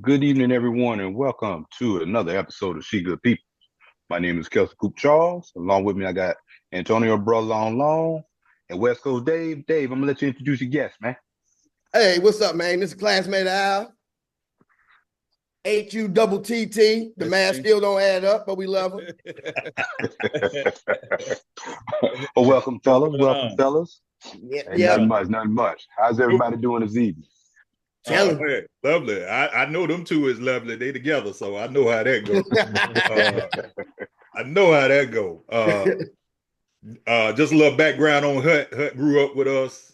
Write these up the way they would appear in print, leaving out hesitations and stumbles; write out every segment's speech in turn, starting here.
Good evening, everyone, and welcome to another episode of She Good People. My name is Kelsey Coop Charles. Along with me, I got Antonio Brother Long and West Coast Dave. Dave, I'm gonna let you introduce your guest, man. Hey, what's up, man? This is classmate Al. HUTT. The math still don't add up, but we love him. Well, welcome, fellas. Welcome, fellas. Yeah. Nothing much. How's everybody doing this evening? Man, lovely. I know them two is lovely. They together, so I know how that goes. I know how that go. Just a little background on Hut. Hut grew up with us.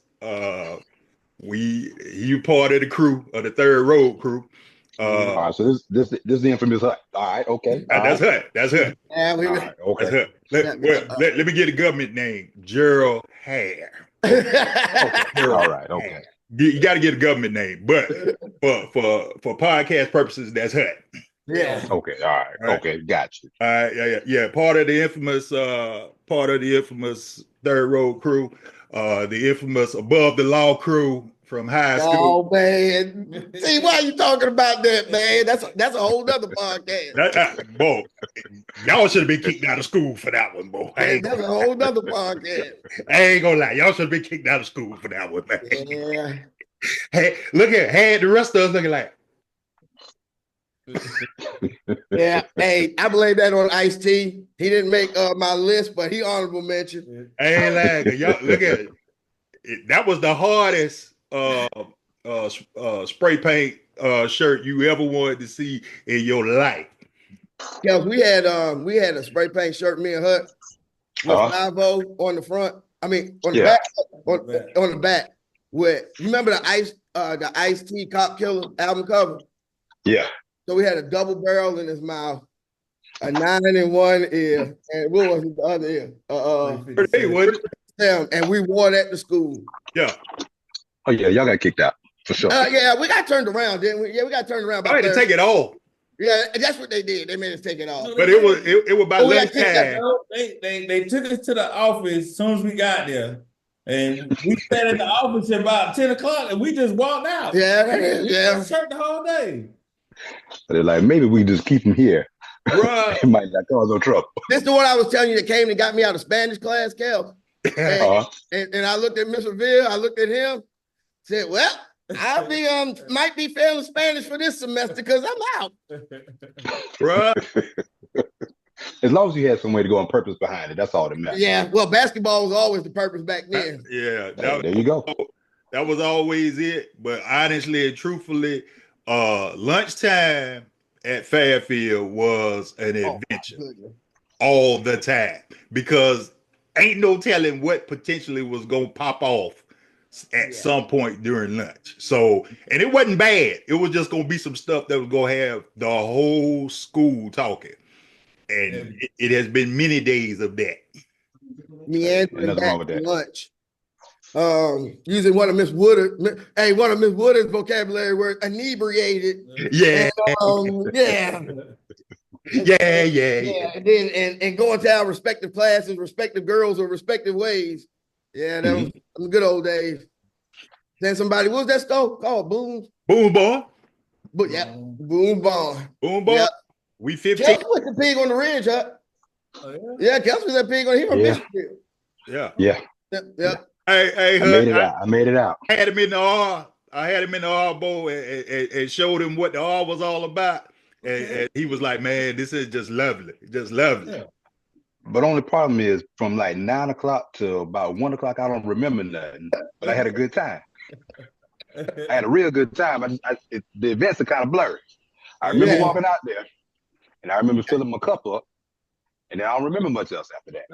He part of the crew of the third road crew. All right, so this is the infamous Hut. All right, okay. That's Hut. That's Hut. Yeah, right, okay. That's Hut. Let me get a government name. Gerald Hare. Okay. All right, okay. You got to get a government name, but for podcast purposes, that's Hut. Yeah. Okay. All right. Okay. Got you. All right. Yeah. Part of the infamous third road crew, the infamous above the law crew from high school. Oh man, see why you talking about that, man? That's a whole nother podcast. Boy, y'all should have been kicked out of school for that one, boy. That's a whole nother podcast. I ain't gonna lie, y'all should have been kicked out of school for that one, man. Yeah. Hey, had the rest of us looking like. Yeah. Hey, I blame that on Ice-T. He didn't make my list, but he honorable mention. I ain't lying. Y'all look at it. That was the hardest spray paint shirt you ever wanted to see in your life. Yeah, we had a spray paint shirt, me and Hut, with 5-0 on the front. I mean, on the back, on the back. With you remember the Ice-T Cop Killer album cover? Yeah. So we had a double barrel in his mouth, a 9 in one ear, and what was the other ear? And we wore that to school. Yeah. Oh yeah, y'all got kicked out for sure. Yeah, we got turned around, didn't we? Yeah, we got turned around. I had to take it off. Yeah, that's what they did. They made us take it off. But it was about lunchtime. They took us to the office as soon as we got there. And we sat in the office at about 10 o'clock and we just walked out. Yeah. Shirt the whole day. They're like, maybe we just keep them here. It might not cause no trouble. This is the one I was telling you that came and got me out of Spanish class, Kel. And I looked at Mr. Ville, I looked at him, said, well, I'll be might be failing Spanish for this semester because I'm out. Bruh. As long as you had some way to go on purpose behind it, that's all that matters. Yeah, well, basketball was always the purpose back then. There you go. That was always it. But honestly and truthfully, lunchtime at Fairfield was an adventure all the time because ain't no telling what potentially was gonna pop off at some point during lunch. So, and it wasn't bad. It was just gonna be some stuff that was gonna have the whole school talking. And it has been many days of that. Meandering back to lunch. Using one of Miss Woodard's vocabulary words, inebriated. Yeah. And going to our respective classes, respective girls, or respective ways. Yeah, that was the good old days. Then somebody, what was that store called? Boom Bar. But yeah, Boom Bar. Boom Bar. Yep. We 15. Kelsey was the pig on the ridge, huh? Oh, yeah? Yeah, Kelsey was that pig on here. Yeah. Hey, I made it out. I had him in the R bowl and showed him what the R was all about. And he was like, man, this is just lovely. Just lovely. Yeah. But only problem is from like 9 o'clock to about 1 o'clock, I don't remember nothing. But I had a good time. I had a real good time. The events are kind of blurry. I remember walking out there, and I remember filling my cup up, and then I don't remember much else after that.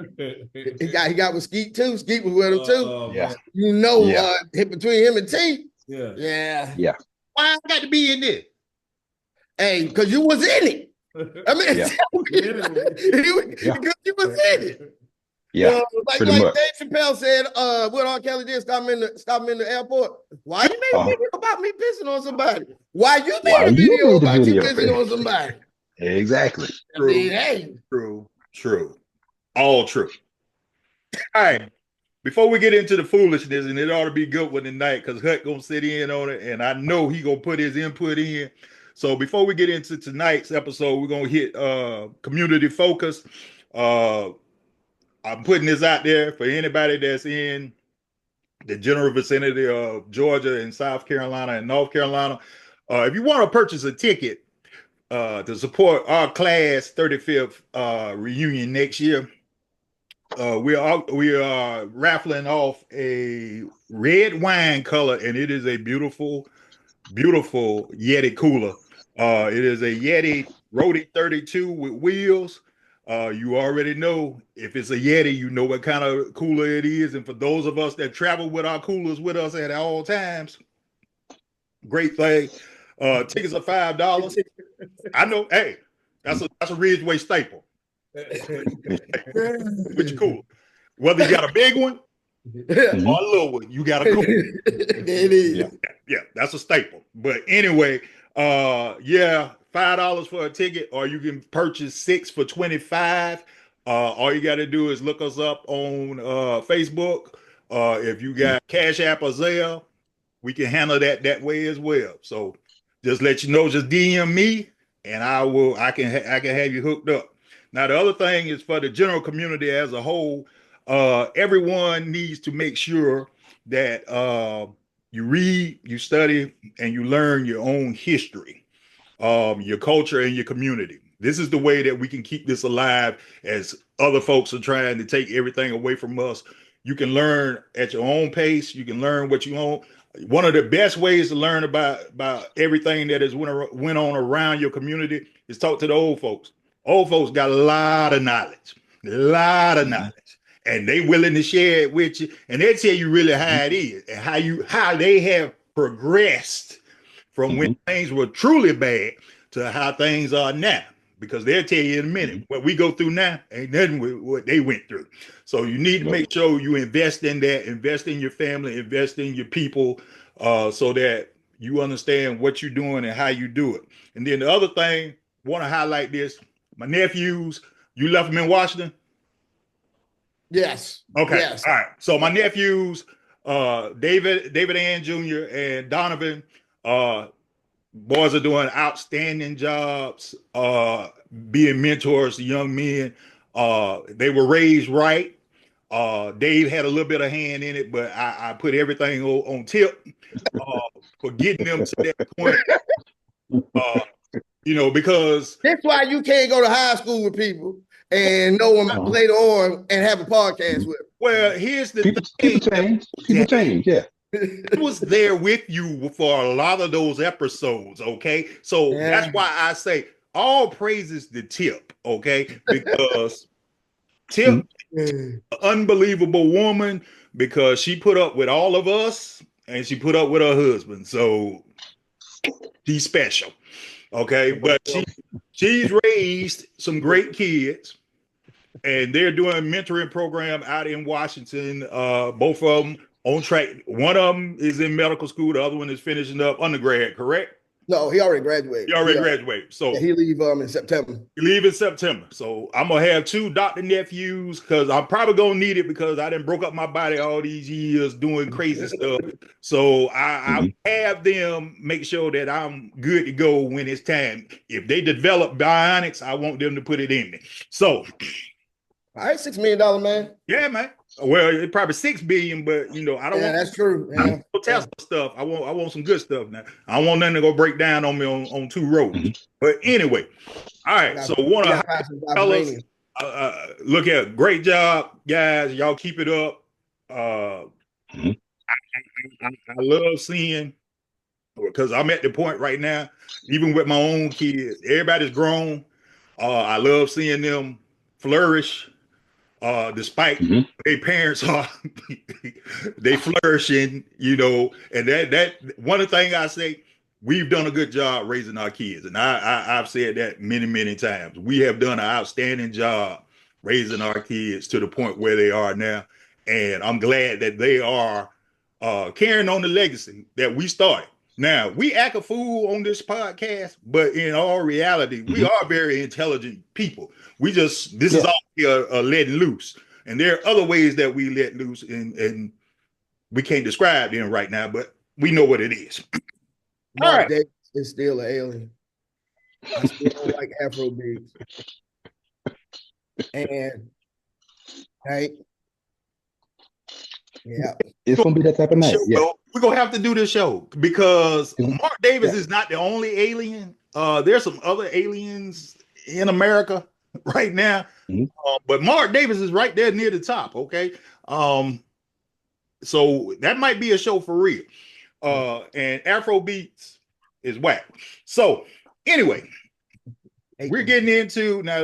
He got with Skeet too. Skeet was with him too. Yeah. Between him and T. Yeah. Why I got to be in this? Hey, because you was in it. I mean, because you was in it. Yeah, like Dave Chappelle said, what R. Kelly did, stop him in the airport. Why you made a video about me pissing on somebody? Why you made a video about you pissing on somebody? Exactly. True. All true. All right. Before we get into the foolishness, and it ought to be good one tonight, because Hut gonna sit in on it, and I know he gonna put his input in. So before we get into tonight's episode, we're gonna hit community focus. I'm putting this out there for anybody that's in the general vicinity of Georgia and South Carolina and North Carolina. If you want to purchase a ticket to support our class 35th reunion next year, we are raffling off a red wine color, and it is a beautiful Yeti cooler. It is a Yeti Roadie 32 with wheels. You already know if it's a Yeti, you know what kind of cooler it is. And for those of us that travel with our coolers with us at all times, great thing. Tickets are $5. I know, hey, that's a Ridgeway staple. Which cool. Whether you got a big one or a little one, you got a cool. It is. Yeah, that's a staple. But anyway, $5 for a ticket, or you can purchase 6 for $25. All you got to do is look us up on Facebook. If you got Cash App or Zelle, we can handle that way as well. So just let you know, just DM me, and I can have you hooked up. Now the other thing is for the general community as a whole. Everyone needs to make sure that you read, you study, and you learn your own history, your culture, and your community. This is the way that we can keep this alive as other folks are trying to take everything away from us. You can learn at your own pace. You can learn what you own. One of the best ways to learn about everything that has went on around your community is talk to the old folks. Old folks got a lot of knowledge, and they willing to share it with you, and they tell you really how it is and how they have progressed from when things were truly bad to how things are now. Because they'll tell you in a minute what we go through now ain't nothing with what they went through. So you need to make sure you invest in that, invest in your family, invest in your people, so that you understand what you're doing and how you do it. And then the other thing, want to highlight this. My nephews, you left them in Washington? Yes. Okay. Yes. All right. So my nephews, Davanand Jr. and Donovan, boys are doing outstanding jobs, being mentors to young men. They were raised right. Dave had a little bit of hand in it, but I put everything on tip for getting them to that point. Because that's why you can't go to high school with people and know them later on and have a podcast with them. Well, here's the thing. People change, yeah. I was there with you for a lot of those episodes, okay? So that's why I say all praises to Tip, okay? Because Tip is an unbelievable woman, because she put up with all of us and she put up with her husband. So she's special, okay? But she's raised some great kids, and they're doing a mentoring program out in Washington. Both of them on track. One of them is in medical school. The other one is finishing up undergrad, correct? No, he already graduated. He already graduated. So he leave in September. He leave in September. So I'm gonna have 2 doctor nephews, because I'm probably gonna need it, because I done broke up my body all these years doing crazy stuff. So I have them make sure that I'm good to go when it's time. If they develop bionics, I want them to put it in me. So all right, $6 million man. Yeah, man. Well, it's probably $6 billion, but I don't want that's true. Yeah. Tesla stuff. I want some good stuff now. I don't want nothing to go break down on me on 2 roads. But anyway, all right. So want to tell us, look at great job, guys. Y'all keep it up. I love seeing, because I'm at the point right now, even with my own kids, everybody's grown. I love seeing them flourish. Despite their parents are they flourishing, and that one of the things I say, we've done a good job raising our kids, and I've said that many times. We have done an outstanding job raising our kids to the point where they are now, and I'm glad that they are carrying on the legacy that we started. Now, we act a fool on this podcast, but in all reality, we are very intelligent people. This is all we are letting loose. And there are other ways that we let loose, and we can't describe them right now, but we know what it is. All right. It's still an alien. I still don't like Afro beats. And right, yeah, it's gonna be that type of night. Yeah, we're gonna have to do this show because Mark Davis is not the only alien. There's some other aliens in America right now, but Mark Davis is right there near the top. Okay, so that might be a show for real. And Afro beats is whack. So anyway, we're getting into now.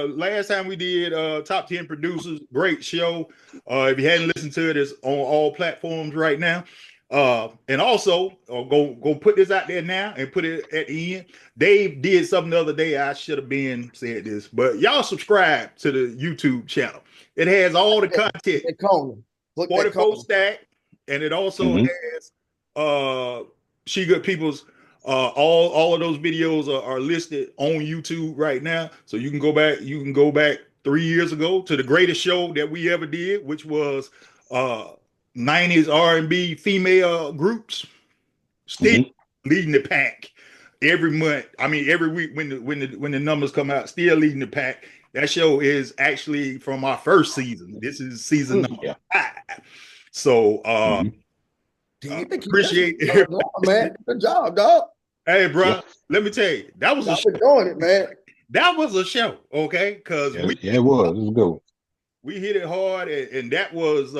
Last time we did top 10 producers, great show. If you hadn't listened to it, it's on all platforms right now. And also, go put this out there now and put it at the end. Dave did something the other day. I should have been said this, but y'all subscribe to the YouTube channel. It has all the content. 44 stack, and it also has She Good People's. All of those videos are listed on YouTube right now, so you can go back. You can go back 3 years ago to the greatest show that we ever did, which was 90s R&B female groups, still leading the pack every month. I mean, every week when the numbers come out, still leading the pack. That show is actually from our first season. This is season number 5. So appreciate it, man. Good job, dog. Hey, bro, let me tell you, that was a show. Doing it, man. That was a show, okay? Because it was good. We hit it hard, and that was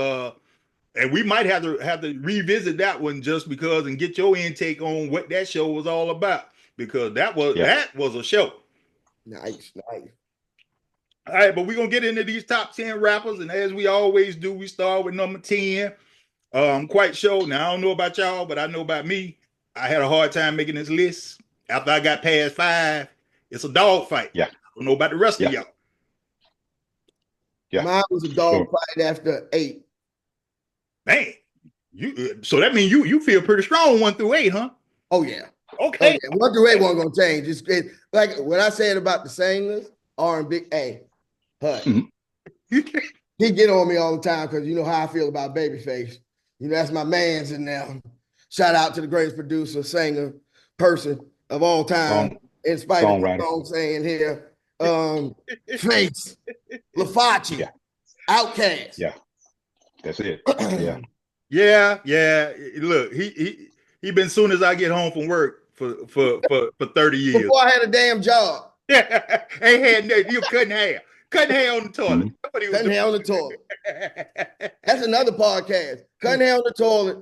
and we might have to revisit that one just because and get your intake on what that show was all about, because that was a show. Nice. All right, but we're gonna get into these top 10 rappers, and as we always do, we start with number 10. I'm quite sure. Now I don't know about y'all, but I know about me. I had a hard time making this list. After I got past 5, it's a dog fight. Yeah. I don't know about the rest of y'all. Yeah. Mine was a dog fight after 8. Man, so that means you feel pretty strong 1 through 8, huh? Oh yeah. Okay. 1 through 8 wasn't gonna change. It's like what I said about the singers, R&B. Hey, he get on me all the time because you know how I feel about Babyface. You know, that's my man's in there. Shout out to the greatest producer, singer, person of all time, in spite of the song saying here. Face, Lafachi, Outkast. Yeah, that's it. Yeah. Look, he been soon as I get home from work for 30 years. Before I had a damn job. Yeah, you couldn't have on the toilet. Cutting hair on the toilet. That's another podcast. Cutting hair on the toilet.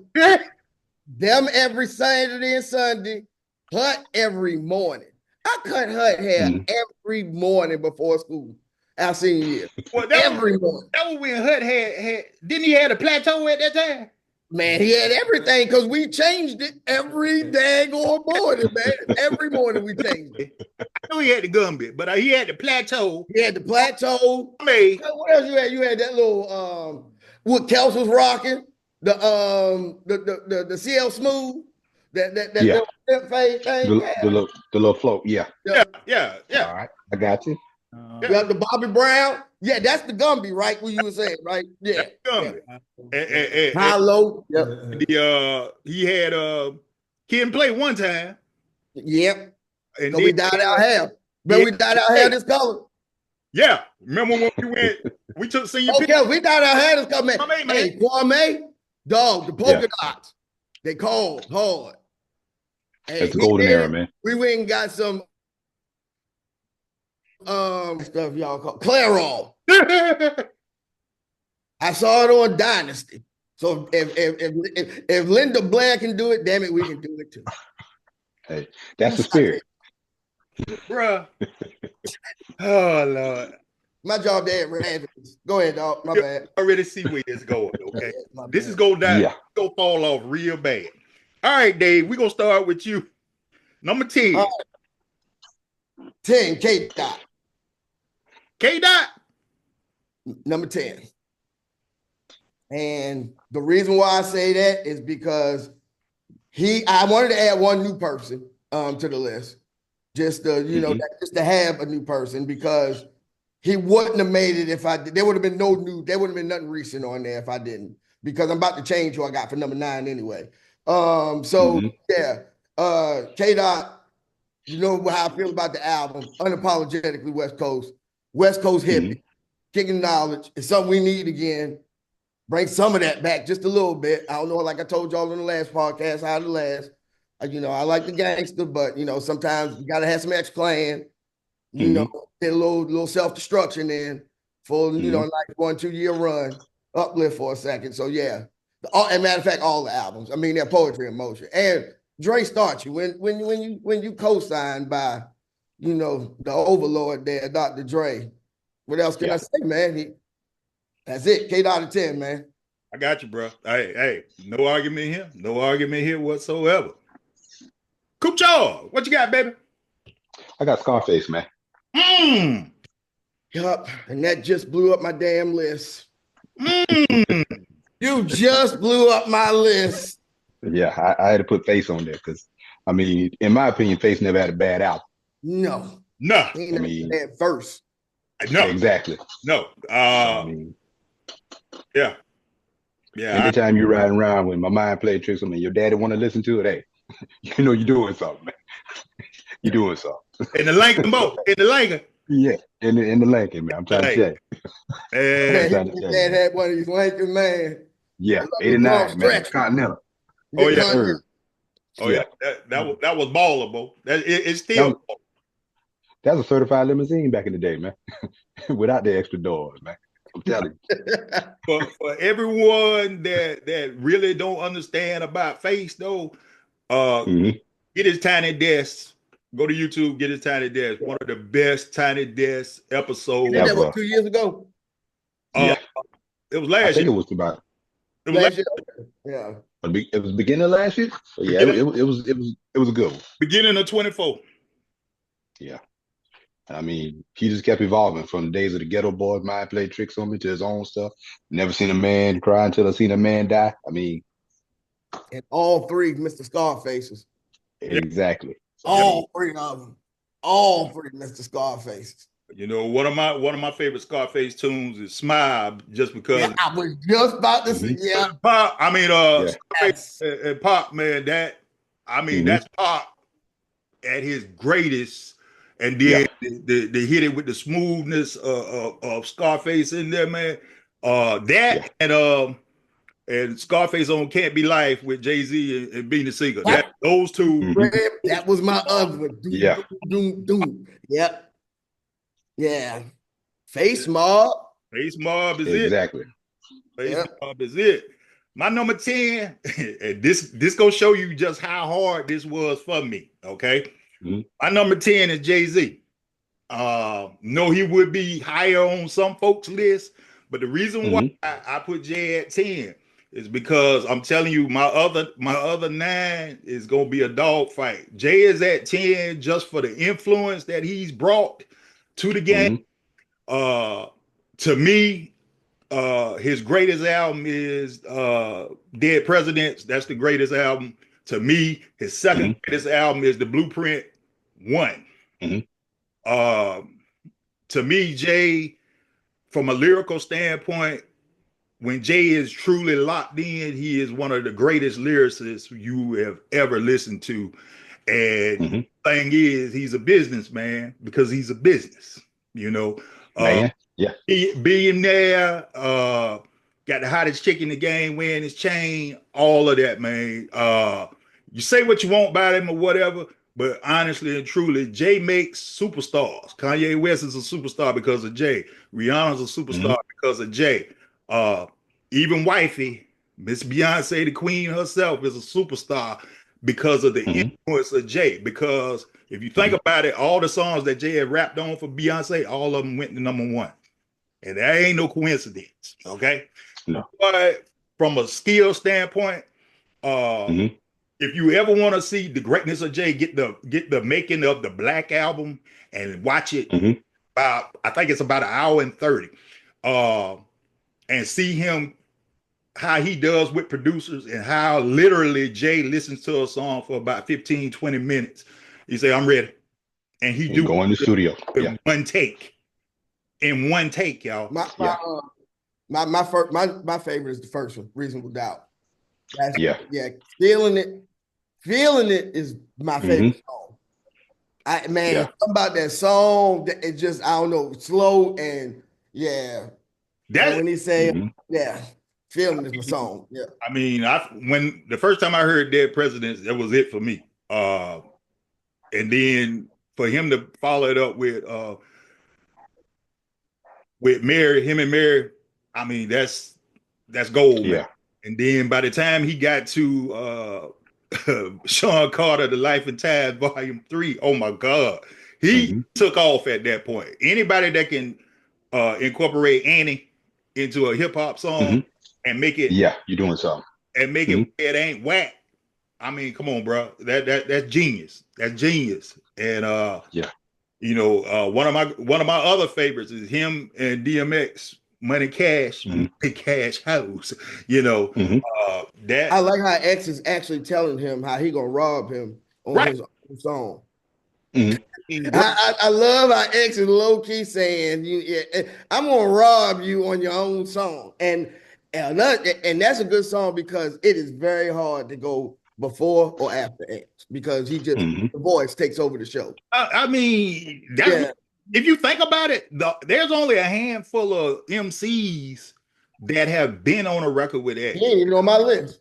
Them every Saturday and Sunday. Hut every morning. I cut Hut hair every morning before school. Our senior year. Well, every morning. That was when Hut had didn't he have a plateau at that time? Man, he had everything because we changed it every daggone morning, man. Every morning we changed it. I know he had the gambit, but he had the plateau. He had the plateau. Man. What else you had? You had that little what Kels was rocking. The CL Smooth. That little fade thing. The little float. Yeah. Yeah. All right. I got you. You have the Bobby Brown. Yeah, that's the Gumby, right? What you were saying, right? Yeah. High low. Yep. He had Kid and Play one time. Yep. And we dyed our hair. But we dyed our hair this color. Yeah. Remember when we went, we took senior pictures? We dyed our hair this color, man. Hey, Kwame, dog, the polka dots. They called hard. Hey, that's the golden era, man. We went and got some stuff y'all call Clairol. I saw it on Dynasty. So if Linda Blair can do it, damn it, we can do it too. Hey, that's the spirit. Bruh. Oh Lord. My job there, go ahead, dog. My bad. I already see where it's going. Okay. This is going down. Yeah. It's gonna fall off real bad. All right, Dave. We're gonna start with you. Number 10. 10, K Dot. K Dot. Number 10. And the reason why I say that is because I wanted to add one new person to the list. Just to, just to have a new person, because he wouldn't have made it if I did. There would have been nothing recent on there if I didn't, because I'm about to change who I got for number 9 anyway. K Dot, you know how I feel about the album, unapologetically West Coast hippie, kicking knowledge. It's something we need again. Bring some of that back just a little bit. I don't know, like I told y'all in the last podcast, how the last, you know, I like the gangster, but, you know, sometimes you got to have some X-Clan, you know, get a little self-destruction in for, you know, like 1 2 year run, uplift for a second. So, yeah. And matter of fact, all the albums. I mean, they're poetry in motion. And Dre starts you when you co-signed by, you know, the overlord there, Dr. Dre. What else can I say, man? That's it. K out of 10, man. I got you, bro. Hey, no argument here. No argument here whatsoever. Kucho, what you got, baby? I got Scarface, man. Yup, and that just blew up my damn list. You just blew up my list. Yeah, I had to put Face on there because, I mean, in my opinion, Face never had a bad album. No. I mean, bad first. No. Exactly. No. I mean, yeah. Anytime you're riding around with My Mind Played Tricks on me, your daddy want to listen to it, hey, you know you're doing something, man. You're doing something. In the Lincoln boat. In the Lincoln. Yeah, in the Lincoln, man. I'm trying to tell you. Dad had one of these Lincoln, man. Yeah, 89, man. Continental. Oh, yeah. Oh, yeah. That was ballable. It's still that was a certified limousine back in the day, man. Without the extra doors, man. I'm telling you. For everyone that really don't understand about Face, though, get his Tiny Desk. Go to YouTube, get his Tiny Desk. One of the best Tiny Desk episodes. That was 2 years ago. It was last year. I think it was about. It was last year. Yeah. It was beginning of last year. So yeah, it was a good one. Beginning of 24. Yeah. I mean, he just kept evolving from the days of the Ghetto Boys, Mind Played Tricks on me, to his own stuff. Never seen a man cry until I seen a man die. I mean, and all three Mr. Scarfaces. Exactly. All three of them. All three Mr. Scarfaces. You know, one of my favorite Scarface tunes is "Smile," just because. Yeah, I was just about to say, Pop. I mean, Scarface and Pop, man. That's Pop at his greatest, and then they hit it with the smoothness of Scarface in there, man. And Scarface on "Can't Be Life" with Jay-Z and Beanie Sigel. Those two. That was my other one. Doom. Yep. Yeah. Face Mob. Face Mob is exactly. Face Mob is it. My number 10, and this gonna show you just how hard this was for me. Okay. My number 10 is Jay-Z. No, he would be higher on some folks' list, but the reason why I put Jay at 10 is because I'm telling you, my other 9 is gonna be a dog fight. Jay is at 10 just for the influence that he's brought to the game. To me, his greatest album is Dead Presidents. That's the greatest album. To me, his second greatest album is The Blueprint 1. To me, Jay, from a lyrical standpoint, when Jay is truly locked in, he is one of the greatest lyricists you have ever listened to. And the thing is, he's a businessman because he's a business, you know. Billionaire, got the hottest chick in the game, wearing his chain, all of that, man. You say what you want about him or whatever, but honestly and truly, Jay makes superstars. Kanye West is a superstar because of Jay. Rihanna's a superstar because of Jay. Even wifey, Miss Beyonce, the queen herself, is a superstar because of the influence of Jay. Because if you think about it, all the songs that Jay had rapped on for Beyonce, all of them went to #1. And that ain't no coincidence, okay? No. But from a skill standpoint, if you ever want to see the greatness of Jay, get the making of the Black Album and watch it. I think it's about 1 hour and 30. And see him, how he does with producers and how literally Jay listens to a song for about 15, 20 minutes. He say, I'm ready. And he do go in the studio. In one take. In one take, y'all. My favorite is the first one, Reasonable Doubt. Feeling it is my favorite song. Something about that song that it just, I don't know, slow and That when he say, feeling is my song. Yeah. I mean, when the first time I heard Dead Presidents, that was it for me. And then for him to follow it up with Mary, him and Mary, I mean, that's gold, man. And then by the time he got to Sean Carter, The Life and Times, Volume 3, oh my God, he took off at that point. Anybody that can incorporate Annie into a hip hop song and make it, you're doing something, and make it ain't whack. I mean, come on, bro, that's genius. That's genius. And you know, one of my other favorites is him and DMX, Money Cash, Cash House. You know, that I like how X is actually telling him how he gonna rob him on his own song. I love how X is low key saying, "I'm gonna rob you on your own song," and that's a good song because it is very hard to go before or after X because he just the voice takes over the show. I mean, if you think about it, there's only a handful of MCs that have been on a record with X. He ain't even on my list.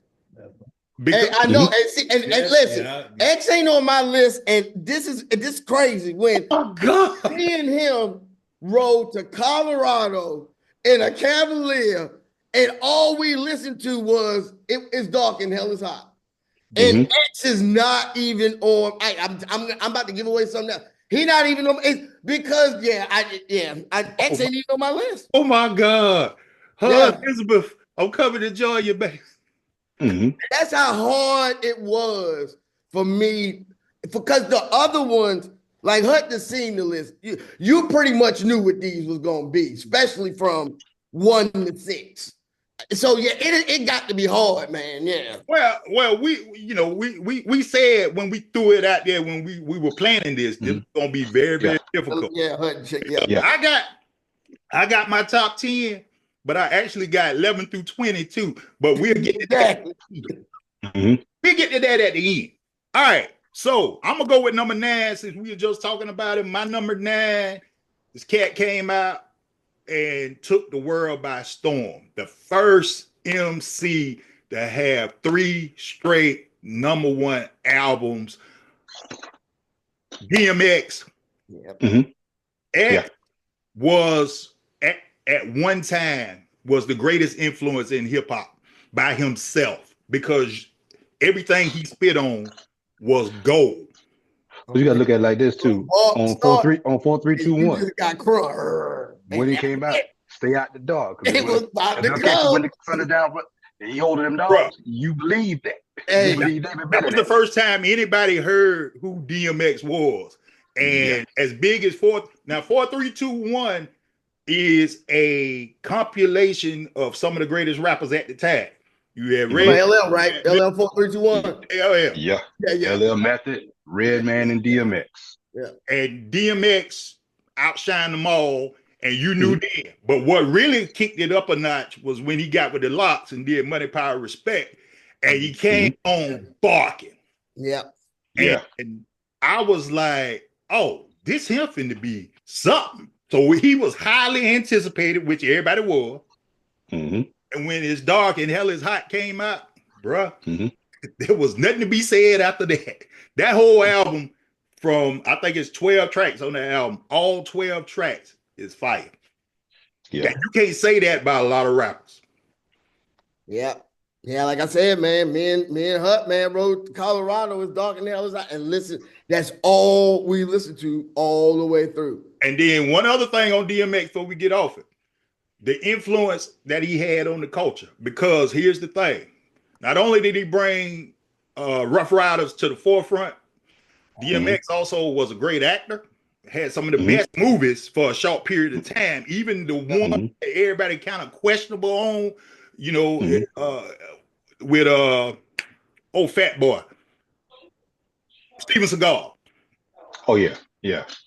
Because, and I know, and listen, X ain't on my list, and this is crazy. When me and him rode to Colorado in a Cavalier, and all we listened to was "It's Dark and Hell Is Hot." And X is not even on. I'm about to give away something else. He not even on. Because X ain't even on my list. Oh my God, Elizabeth, I'm coming to join you, baby. That's how hard it was for me, because the other ones, like Hut just seen the list. You pretty much knew what these was gonna be, especially from 1 to 6. So it got to be hard, man. Yeah. Well, we said when we threw it out there when we were planning this, this was gonna be very, very difficult. I got my top 10, but I actually got 11 through 22. But we'll get to that. We'll get to that at the end. All right. So I'm gonna go with number 9 since we were just talking about it. My number 9, this cat came out and took the world by storm. The first MC to have 3 straight #1 albums. DMX. X was at one time was the greatest influence in hip hop by himself because everything he spit on was gold. You gotta look at it like this too. On 4 3 2 1. Got crunk. When he came out, stay out the dark. It was about to go. When the sun down, he holding them dogs. You believe that. You believe that was the first time anybody heard who DMX was. And as big as 4 3 2 1 is a compilation of some of the greatest rappers at the time. You had LL, right? LL 4 3 2 1. LL. Yeah. LL Method, Redman, and DMX. Yeah. And DMX outshined them all, and you knew then. But what really kicked it up a notch was when he got with the Locks and did Money, Power, Respect, and he came on barking. And I was like, oh, this him finna be something. So he was highly anticipated, which everybody was. And when It's Dark and Hell Is Hot came out, bruh, there was nothing to be said after that. That whole album, from I think it's 12 tracks on the album, all 12 tracks is fire. You can't say that about a lot of rappers. Like I said, man, me and Hut, man, rode to Colorado. It's Dark and Hell Is Hot, and listen, that's all we listened to all the way through. And then one other thing on DMX before we get off it, the influence that he had on the culture. Because here's the thing, not only did he bring Rough Riders to the forefront, DMX also was a great actor, had some of the best movies for a short period of time, even the one that everybody kind of questionable on, with old fat boy, Steven Seagal. Oh, yeah.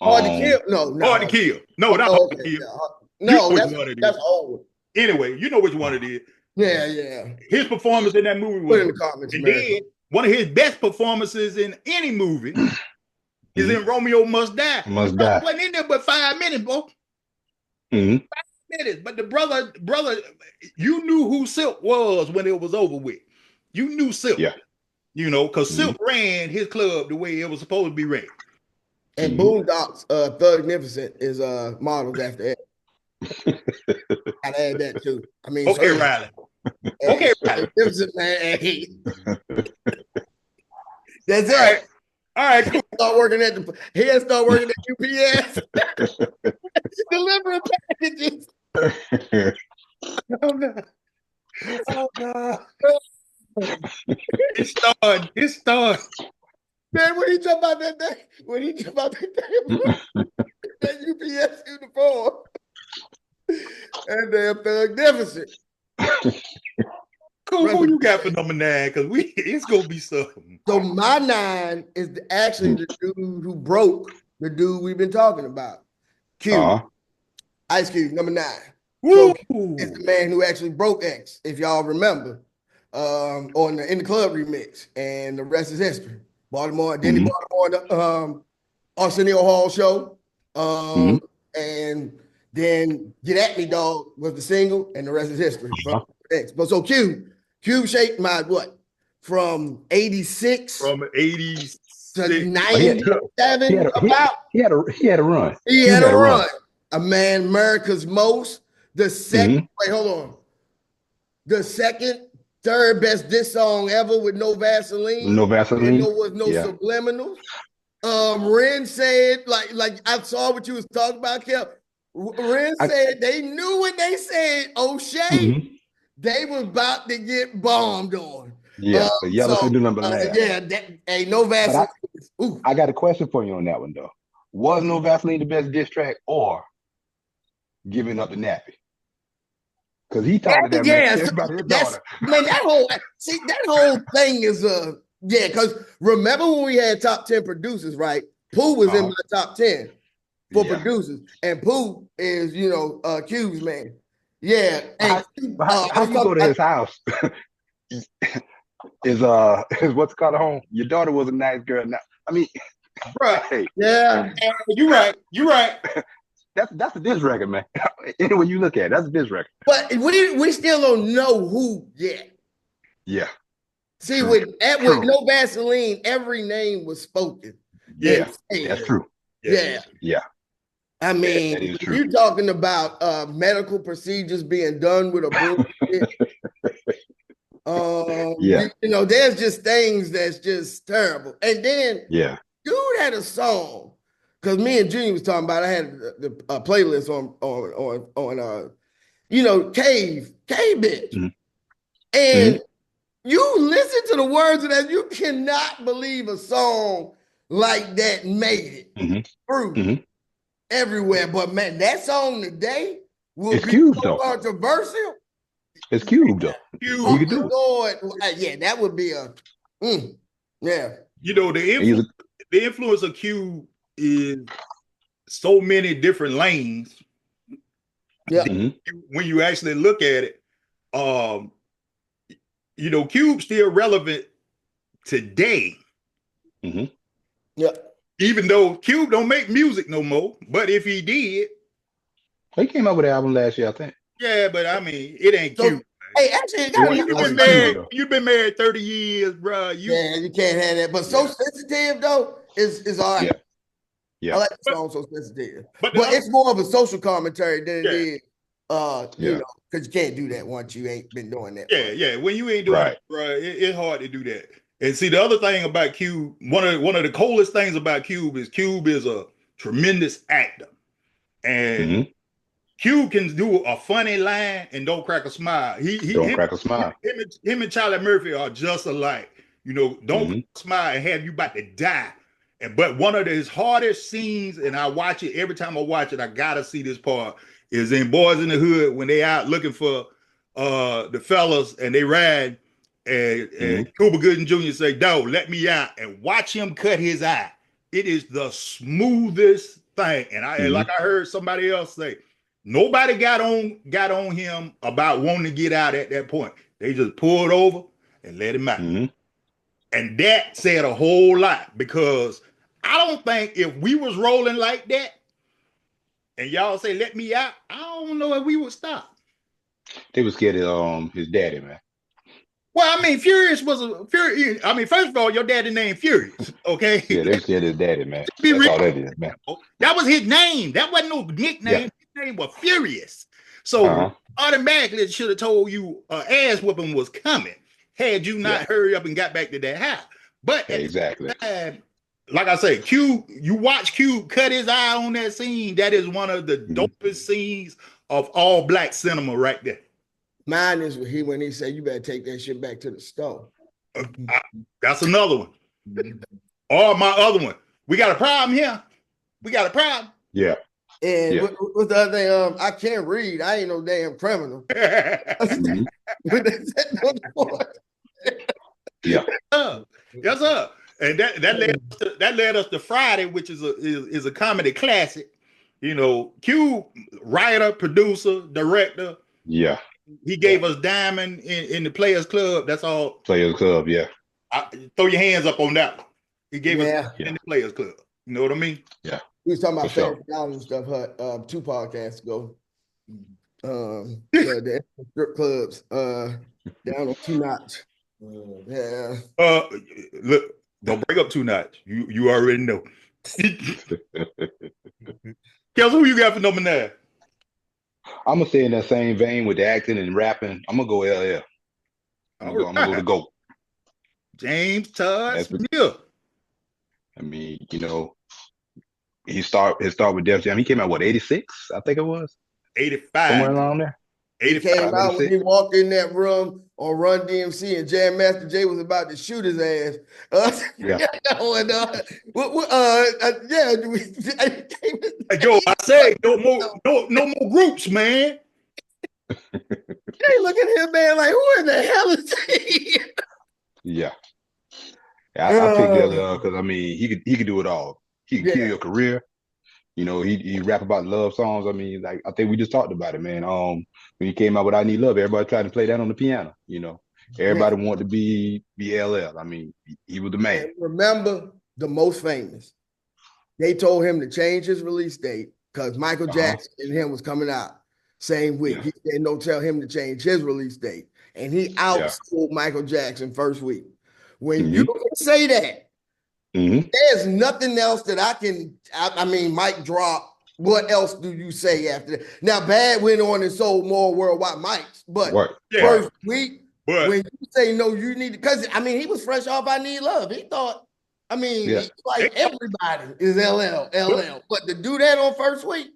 Hard to Kill? No. Hard to Kill. No, not Hard to Kill. No, that's old. Anyway, you know which one it is. Yeah. His performance in that movie was, put in the comments, and then one of his best performances in any movie is in Romeo Must Die. Must Die. Wasn't in there but 5 minutes, bro. 5 minutes. But the brother, you knew who Silk was when it was over with. You knew Silk. Yeah. You know, because Silk ran his club the way it was supposed to be ran. And Boondocks, Thugnificent is modeled after that. I'd add that too. I mean, okay, Riley. Okay, Riley. Man. That's right. All right. Cool. He had to start working at UPS. Delivering packages. Oh no. Oh no. It started. Man, when he talk about that UPS uniform, and damn Thugnificent. Cool, who you got for number 9? Because it's gonna be something. So my 9 is actually the dude who broke the dude we've been talking about. Cube. Ice Cube, number 9. Woo! So it's the man who actually broke X, if y'all remember, in the club remix, and the rest is history. Baltimore, then he brought him on the Arsenio Hall show, and then Get At Me Dog was the single, and the rest is history. From X. But so Cube shaped my what? From 86 to 97. He had a run. He had a run. A Man, America's Most. The second, wait, hold on. The third best diss song ever with no Vaseline. No Vaseline. There was no subliminals. Ren said, like I saw what you was talking about, Kel. Ren said they knew when they said O'Shea, they was about to get bombed on. Yeah, the yellow so, number 9. Yeah, ain't no Vaseline. I got a question for you on that one though. Was No Vaseline the best diss track or Giving Up the Nappy? Because he talked to that man about his daughter. Man, that whole thing is because remember when we had top 10 producers, right? Pooh was in my top 10 for producers, and Pooh is Cube's man. Yeah. And, how you go to his house? is what's it called home? Your daughter was a nice girl. Now, I mean, bro. Hey. Yeah. You're right. That's a diss record, man. Anyway, you look at it, that's a diss record. But we still don't know who yet. Yeah. See, with no Vaseline, every name was spoken. Yeah, that's true. Yeah. I mean, you're talking about medical procedures being done with a broom. There's just things that's just terrible. And then, dude had a song. Because me and Junior was talking about, I had the playlist on Cave Bitch. And you listen to the words of that, you cannot believe a song like that made it through everywhere. But man, that song today will be Cube, so controversial. It's Cube though. Oh my Lord. Yeah, that would be yeah. The influence of Cube is so many different lanes. Yeah. When you actually look at it, Cube's still relevant today. Yeah. Even though Cube don't make music no more, but if he did, he came out with an album last year, I think. Yeah, but I mean, it ain't Cube. Hey, actually, you've been married 30 years, bro. You can't have that. But So Sensitive though is all right. Yeah. I like the song So Sensitive. But it's more of a social commentary than it is, because you can't do that once you ain't been doing that. Yeah. When you ain't doing it, bro, it's hard to do that. And see, the other thing about Cube, one of the coolest things about Cube is a tremendous actor. And Cube can do a funny line and don't crack a smile. Crack a smile. Him and Charlie Murphy are just alike. Don't smile and have you about to die. But one of his hardest scenes, and I watch it every time I watch it, I gotta see this part, is in Boys in the Hood when they out looking for the fellas and they ride and Cuba Gooding Jr. say, "Dog, let me out," and watch him cut his eye. It is the smoothest thing. And like I heard somebody else say, nobody got on him about wanting to get out at that point. They just pulled over and let him out. And that said a whole lot, because I don't think if we was rolling like that, and y'all say let me out, I don't know if we would stop. They was scared of his daddy, man. Well, I mean, Furious was a Furious. I mean, first of all, your daddy named Furious. Okay. Yeah, they was scared of his daddy, man. Be That's real. all that is, man. That was his name. That wasn't no nickname. Yeah. His name was Furious. So automatically it should have told you ass whooping was coming had you not hurry up and got back to that house. But at exactly. the time, like I say, Q, you watch Q cut his eye on that scene. That is one of the dopest scenes of all black cinema right there. Mine is when he said, you better take that shit back to the store. That's another one. Or my other one. We got a problem here. We got a problem. Yeah. And what's the other thing? I can't read. I ain't no damn criminal. Yeah. Yes, sir. And that led us to Friday, which is a comedy classic. You know, Q, writer, producer, director. Yeah. He gave us Diamond in the Players Club. That's all. Players Club, yeah. Throw your hands up on that one. He gave us in the Players Club. You know what I mean? Yeah. We was talking about Family Dollar and stuff 2 podcasts ago. The strip clubs down on 2 Notch. Yeah. Look, don't break up 2 Notch. You already know. Kels, who you got for number 9? I'm gonna stay in that same vein with the acting and rapping. I'm gonna go LL. I'm gonna go to GOAT. James Todd Smith. I mean, you know, his start with Def Jam. He came out what, 86? I think it was 85. Somewhere around there. 85. He came out when he walked in that room on Run DMC and Jam Master Jay was about to shoot his ass. Joe, I say no more groups, man. They look at him, man, like who in the hell is he? Yeah. I picked LL because I mean he could do it all. He could kill your career. You know, he rap about love songs. I mean, like I think we just talked about it, man. When he came out with I Need Love, everybody tried to play that on the piano. You know, everybody wanted to be LL. I mean, he was the man. And remember the most famous. They told him to change his release date because Michael Jackson and him was coming out same week. He said no, tell him to change his release date, and he outsold Michael Jackson first week. When you can say that, there's nothing else that I mean, Mike drop. What else do you say after that? Now, Bad went on and sold more worldwide mics, but first week, when you say no, you need to, because I mean, he was fresh off I Need Love. He thought, I mean, like everybody is LL, but to do that on first week,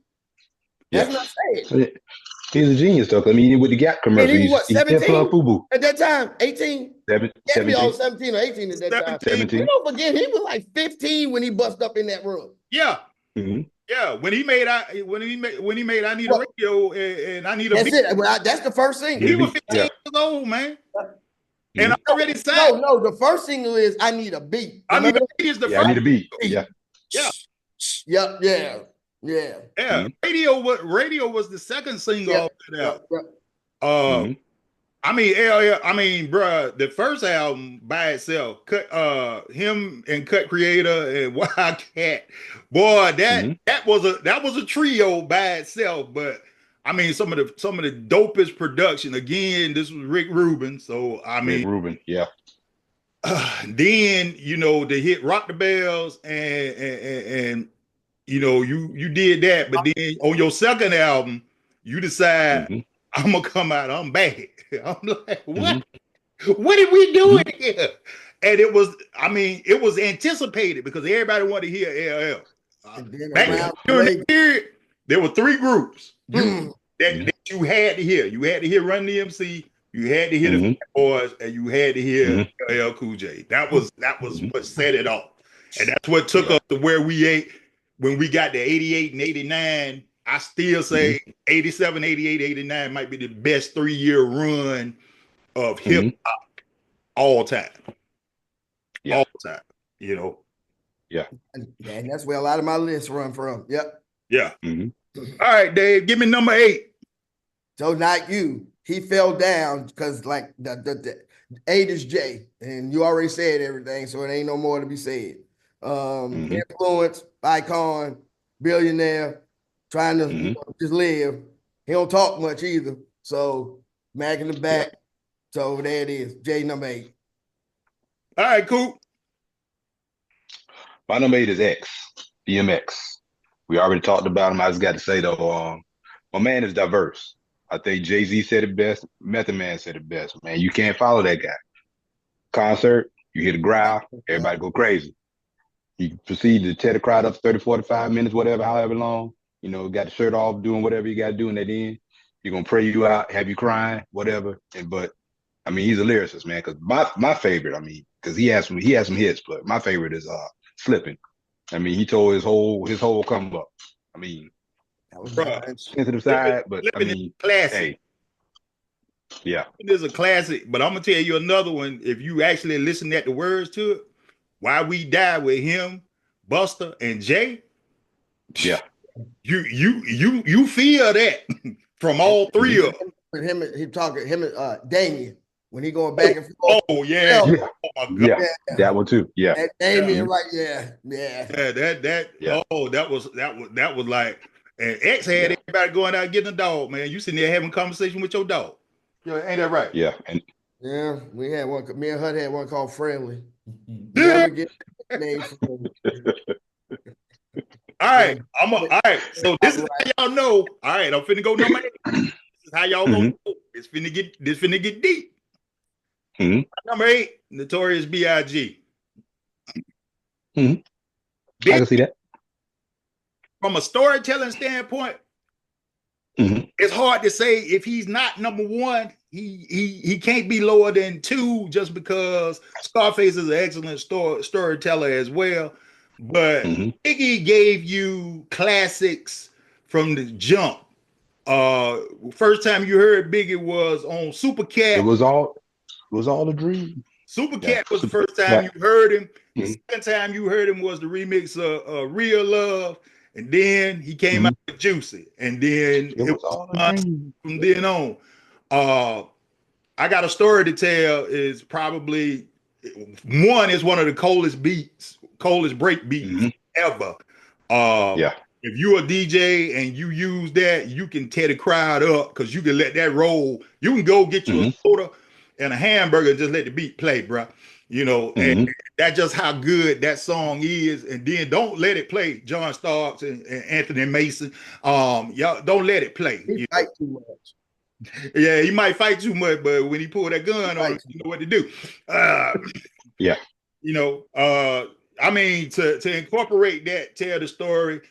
that's not saying. He's a genius, though. I mean, with the Gap commercial, he was 17 FUBU at that time, 18. 17 or 18 at that time. 17. You don't forget, he was like 15 when he bust up in that room. Yeah. Yeah, when he made I Need a Radio and I Need a Beat. That's it. Well, that's the first single. He was 15 years old, man. And I already signed. No, the first single is I Need a Beat. I Need a Beat is the first. I Need a Beat. Yeah. Radio was the second single off that album. I mean, bruh, the first album by itself, him and Cut Creator and Wildcat, boy, that was a trio by itself. But I mean, some of the dopest production. Again, this was Rick Rubin, so I mean, Rick Rubin, yeah. Then you know they hit Rock the Bells and you know you did that, but then on your second album, you decide I'm gonna come out. I'm back. I'm like, what? What did we do here? And it was anticipated because everybody wanted to hear LL. Back during the period, there were 3 groups that you had to hear. You had to hear Run DMC, you had to hear the Fat Boys, and you had to hear LL Cool J. That was what set it off, and that's what took us to where we ate when we got to 88 and 89. I still say 87, 88, 89 might be the best 3-year run of hip hop all time. All time, you know. Yeah. And that's where a lot of my lists run from. Yep. Yeah. All right, Dave, give me number 8. So not you. He fell down because like the 8 is J, and you already said everything, so it ain't no more to be said. influence, icon, billionaire, trying to just live. He don't talk much either. So Mac in the back. So there it is. J number 8. All right, cool. My number 8 is X, DMX. We already talked about him. I just got to say though, my man is diverse. I think Jay-Z said it best. Method Man said it best. Man, you can't follow that guy. Concert, you hear the growl, everybody go crazy. You proceed to tear the crowd up 30, 45 minutes, whatever, however long. You know, got the shirt off, doing whatever you got to do in that end. You're going to pray you out, have you crying, whatever. But, I mean, he's a lyricist, man, because my favorite, I mean, because he has some hits, but my favorite is Slipping. I mean, he told his whole come up. I mean, that was sensitive side, but I mean, classic. Hey, yeah, it is a classic. But I'm gonna tell you another one. If you actually listen at the words to it, "Why We Die" with him, Buster, and Jay. Yeah, you feel that from all three of them. With him, and Damien when he going back and forth. Oh yeah, yeah. Oh my God. Yeah, that one too. Yeah, that Damien, right? Yeah. Oh, that was like, and X had everybody going out getting a dog, man. You sitting there having a conversation with your dog. Yeah, ain't that right? Yeah, we had one. Me and Hud had one called Friendly. Never get named Friendly. All right, all right. So this is how y'all know. All right, I'm finna go number 8. This is how y'all gonna know. It's finna get deep. Number 8, Notorious B.I.G. I can see that. From a storytelling standpoint, it's hard to say if he's not number 1. He can't be lower than 2 just because Scarface is an excellent storyteller as well. But Biggie gave you classics from the jump. First time you heard Biggie was on Super Cat. It was all a dream. Super Cat was the first time you heard him. The second time you heard him was the remix of Real Love. And then he came out with Juicy. And then it was all a dream from then on. I got a story to tell. Is probably one is one of the coldest break beats ever. If you're a DJ and you use that, you can tear the crowd up because you can let that roll. You can go get you a soda and a hamburger and just let the beat play, bro. You know, and that's just how good that song is. And then don't let it play. John Starks and Anthony Mason. Y'all don't let it play. He fight too much. Yeah, he might fight too much, but when he pull that gun on him, you know what to do. You know, I mean, to incorporate that, tell the story.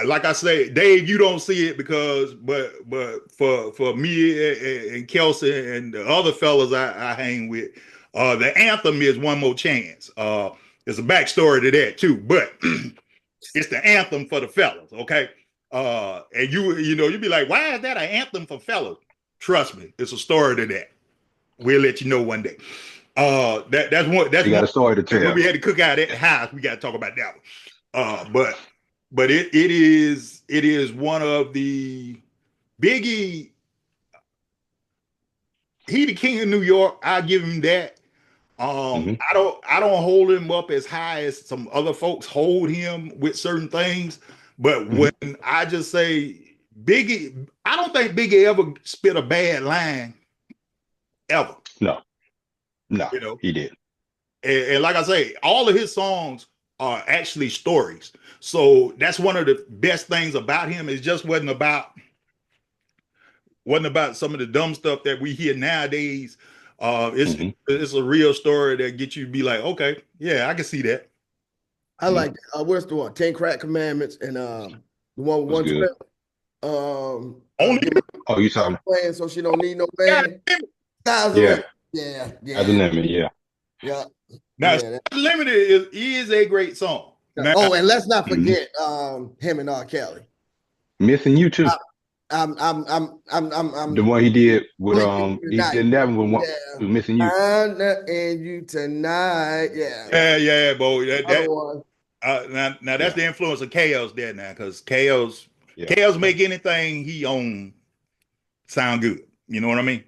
Like I say, Dave, you don't see it because, but for me and Kelsey and the other fellas I hang with, the anthem is One More Chance. There's a backstory to that too, but it's the anthem for the fellas, okay? And you'd be like, why is that an anthem for fellas? Trust me, it's a story to that. We'll let you know one day. That's one. That's you got a story to tell. When we had to cook out at the house, we got to talk about that one. But it is one of the Biggie. He the king of New York. I'll give him that. I don't hold him up as high as some other folks hold him with certain things. But when I just say Biggie, I don't think Biggie ever spit a bad line ever. No, you know, he did. And like I say, all of his songs are actually stories. So that's one of the best things about him. It just wasn't about some of the dumb stuff that we hear nowadays. It's a real story that gets you to be like, okay, yeah, I can see that. I like what's the one? 10 Crack Commandments and the one with 112. You talking playing so she don't need no band. Yeah. As a limit, yeah. Now, Limited is a great song. Now, and let's not forget him and R. Kelly. Missing You Too. I'm the one he did with he did that one with Missing You. And You Tonight. Yeah, boy. Now that's the influence of Chaos there now, because Chaos make anything he own sound good. You know what I mean?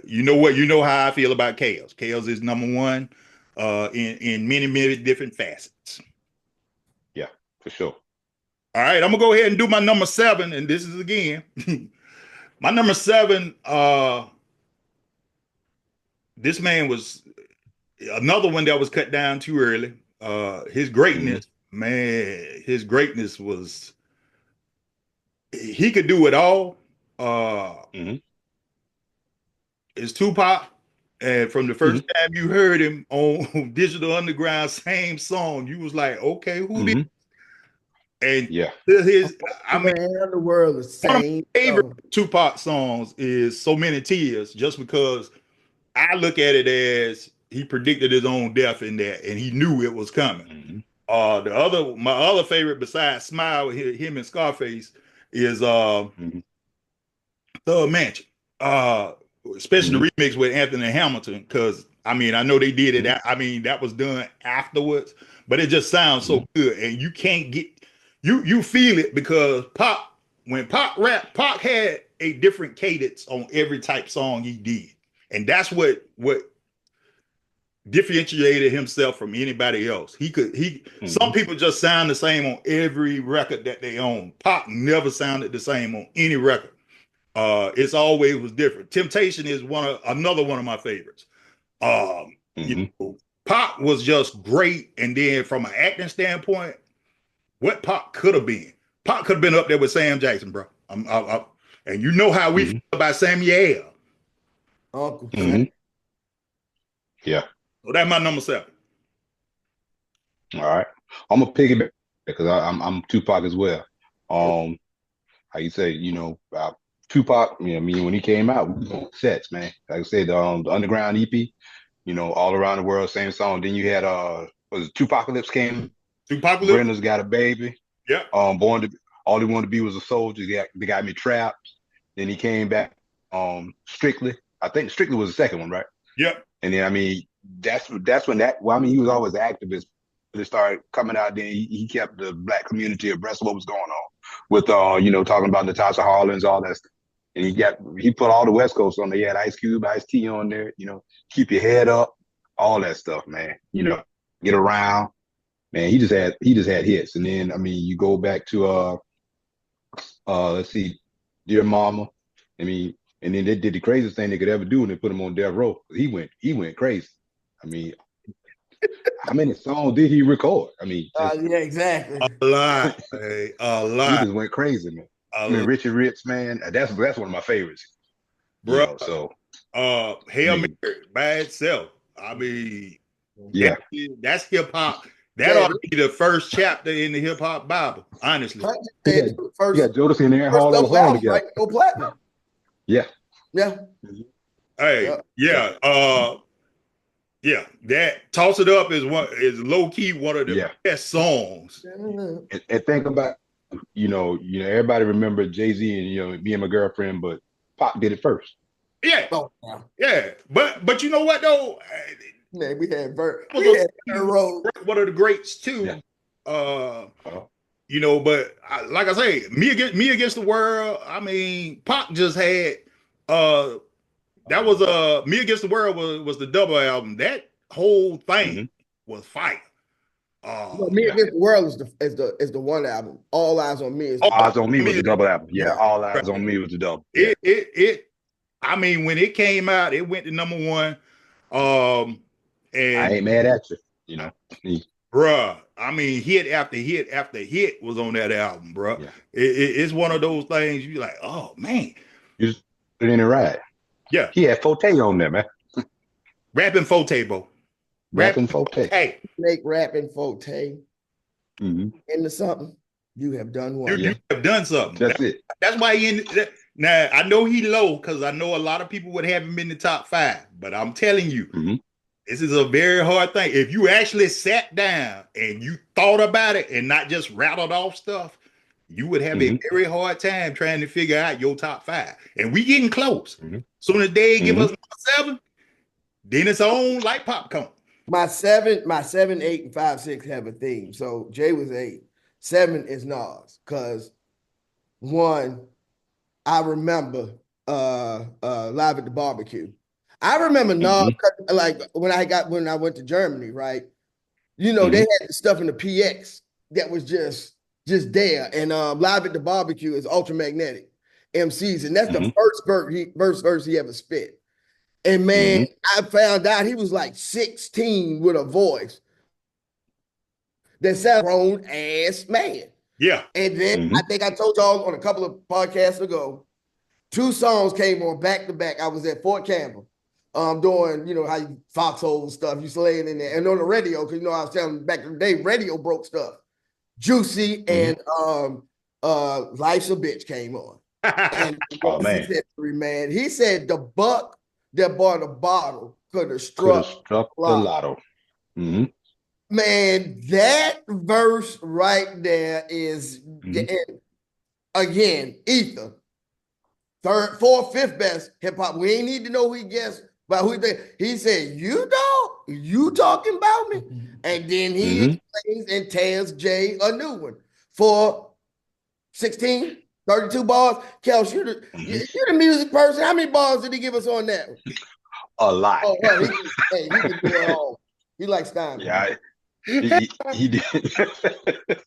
You know how I feel about Chaos. Chaos is number 1. in many different facets. Yeah, for sure. All right, I'm gonna go ahead and do my number 7, and this is again my number 7. This man was another one that was cut down too early. His greatness, man, his greatness was, he could do it all. It's Tupac, and from the first time you heard him on Digital Underground, same song, you was like, okay, who this? And his, I mean, the world the same. One of my favorite Tupac songs is "So Many Tears," just because I look at it as he predicted his own death in that, and he knew it was coming. My other favorite besides "Smile" with him and Scarface is "Thug Mansion," especially the remix with Anthony Hamilton, because I mean I know they did it. I mean that was done afterwards, but it just sounds so good, and you can't get you feel it because when Pac rapped, Pac had a different cadence on every type song he did, and that's what differentiated himself from anybody else. Some people just sound the same on every record that they own. Pac never sounded the same on any record. It's always was different. Temptation is another one of my favorites. You know, Pac was just great, and then from an acting standpoint, what Pac could have been. Pac could have been up there with Sam Jackson, bro. And you know how we feel about Samuel. Uncle. Yeah. So that's my number 7. All right. I'm gonna piggyback because I'm Tupac as well. How you say, Tupac, I mean, when he came out, we was on sets, man. Like I said, the Underground EP, all around the world, same song. Then you had was it Tupacalypse came? Tupacalypse. Brenda's Got a Baby. Yeah. All he wanted to be was a soldier. They got me trapped. Then he came back. Strictly. I think Strictly was the second one, right? Yep. And then I mean, that's when he was always an activist. But it started coming out. Then he kept the Black community abreast of what was going on with talking about Natasha Harlins, all that stuff. And he put all the West Coast on there. He had Ice Cube, Ice-T on there. Keep your head up, all that stuff, man. Get around. Man, he just had hits. And then I mean, you go back to let's see, Dear Mama. I mean, and then they did the craziest thing they could ever do, and they put him on death row. He went crazy. I mean, how many songs did he record? I mean, yeah, exactly. A lot. A lot. He just went crazy, man. I mean, Richard Rich, man, that's one of my favorites, bro. Hail Mary by itself. I mean, yeah, that's hip hop. That ought to be the first chapter in the hip hop Bible, honestly. You got Jodeci and Aaron Hall that was on together. Right? Go platinum. Yeah. Hey, yeah. That Toss It Up is low key one of the best songs. And think about, everybody remember Jay-Z and Me and My Girlfriend, but Pac did it first. Yeah. Yeah. But you know what though? Man, we had one of the greats too. Yeah. But like I say, me against the world. I mean, Pac just had that was Me Against the World was the double album. That whole thing was fire. Me Against the World is the one album. All Eyes on Me All Eyes on Me was the double album. Yeah, All Eyes on Me was the double. I mean, when it came out, it went to #1. And I ain't mad at you, bruh. I mean, hit after hit after hit was on that album, bruh. Yeah. It's one of those things you like, oh man. You just put it in the ride. Yeah. He had Forte on there, man. Rapping Forte, bro. Rapping Forte. Hey. Make rapping Forte into something. You have done one. You have done something. That's it. That's why now I know he low because I know a lot of people would have him in the top 5, but I'm telling you, this is a very hard thing. If you actually sat down and you thought about it and not just rattled off stuff, you would have a very hard time trying to figure out your top 5. And we getting close. Soon as they give us 7, then it's on like popcorn. My 7, 8, and 5, 6 have a theme. So Jay was 8. 7 is Nas. Because 1, I remember Live at the Barbecue. I remember Nas, like when I went to Germany, right? You know, they had the stuff in the PX that was just there. And Live at the Barbecue is Ultramagnetic MCs. And that's the first verse he ever spit. And man, I found out he was like 16 with a voice that sounded grown ass man. Yeah. And then I think I told y'all on a couple of podcasts ago, 2 songs came on back to back. I was at Fort Campbell. Doing, you know, how you foxhole stuff, you slaying in there. And on the radio, because you know, I was telling back in the day, radio broke stuff. Juicy and Life's a Bitch came on. And oh man. He said the buck that bought a bottle could have struck the lotto. Man, that verse right there is again, Ether. 3rd, 4th, 5th best hip hop. We ain't need to know who he guessed. But he said, you talking about me? And then he explains and tells Jay a new one for 16, 32 bars. Kels, you're the music person. How many bars did he give us on that? A lot. Oh, well, he can do it all. He likes Stein. Yeah, he did.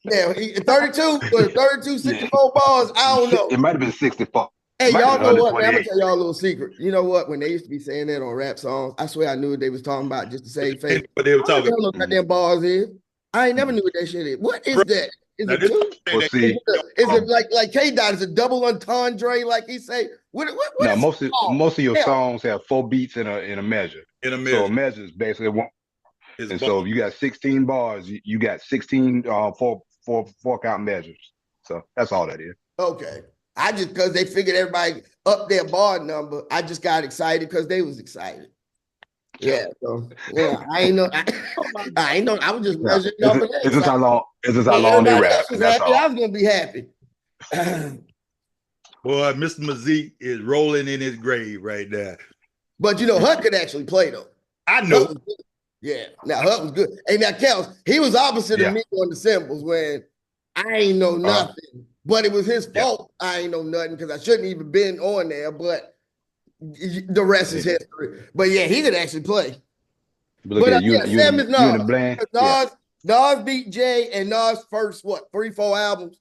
Yeah, 32, 64 bars. I don't know. It might have been 64. Hey, y'all know what, man? I'm gonna tell y'all a little secret. You know what? When they used to be saying that on rap songs, I swear I knew what they was talking about just to save face. What they were talking about. What goddamn bars is. I ain't never knew what that shit is. What is that? Is it two? Is it like K-Dot? Is it double entendre like he say? What no, most of your songs have 4 beats in a measure. So a measure is basically one. And so if you got 16 bars, you got 16 four count measures. So that's all that is. Okay. I just, because they figured everybody up their bar number, I just got excited because they was excited. Yeah, so yeah, I ain't know. I was just measuring up. It's just how long they rap. I was gonna be happy. Boy, Mr. Mazik is rolling in his grave right now. But you know, Hutt could actually play though. I know. Yeah, now Hutt was good. Hey, now Kels, he was opposite of me on the cymbals when I ain't know nothing. But it was his fault. I ain't know nothing because I shouldn't even been on there. But the rest is history. But yeah, he could actually play. But Sam is Nas. Nas beat Jay and Nas' first 3-4 albums.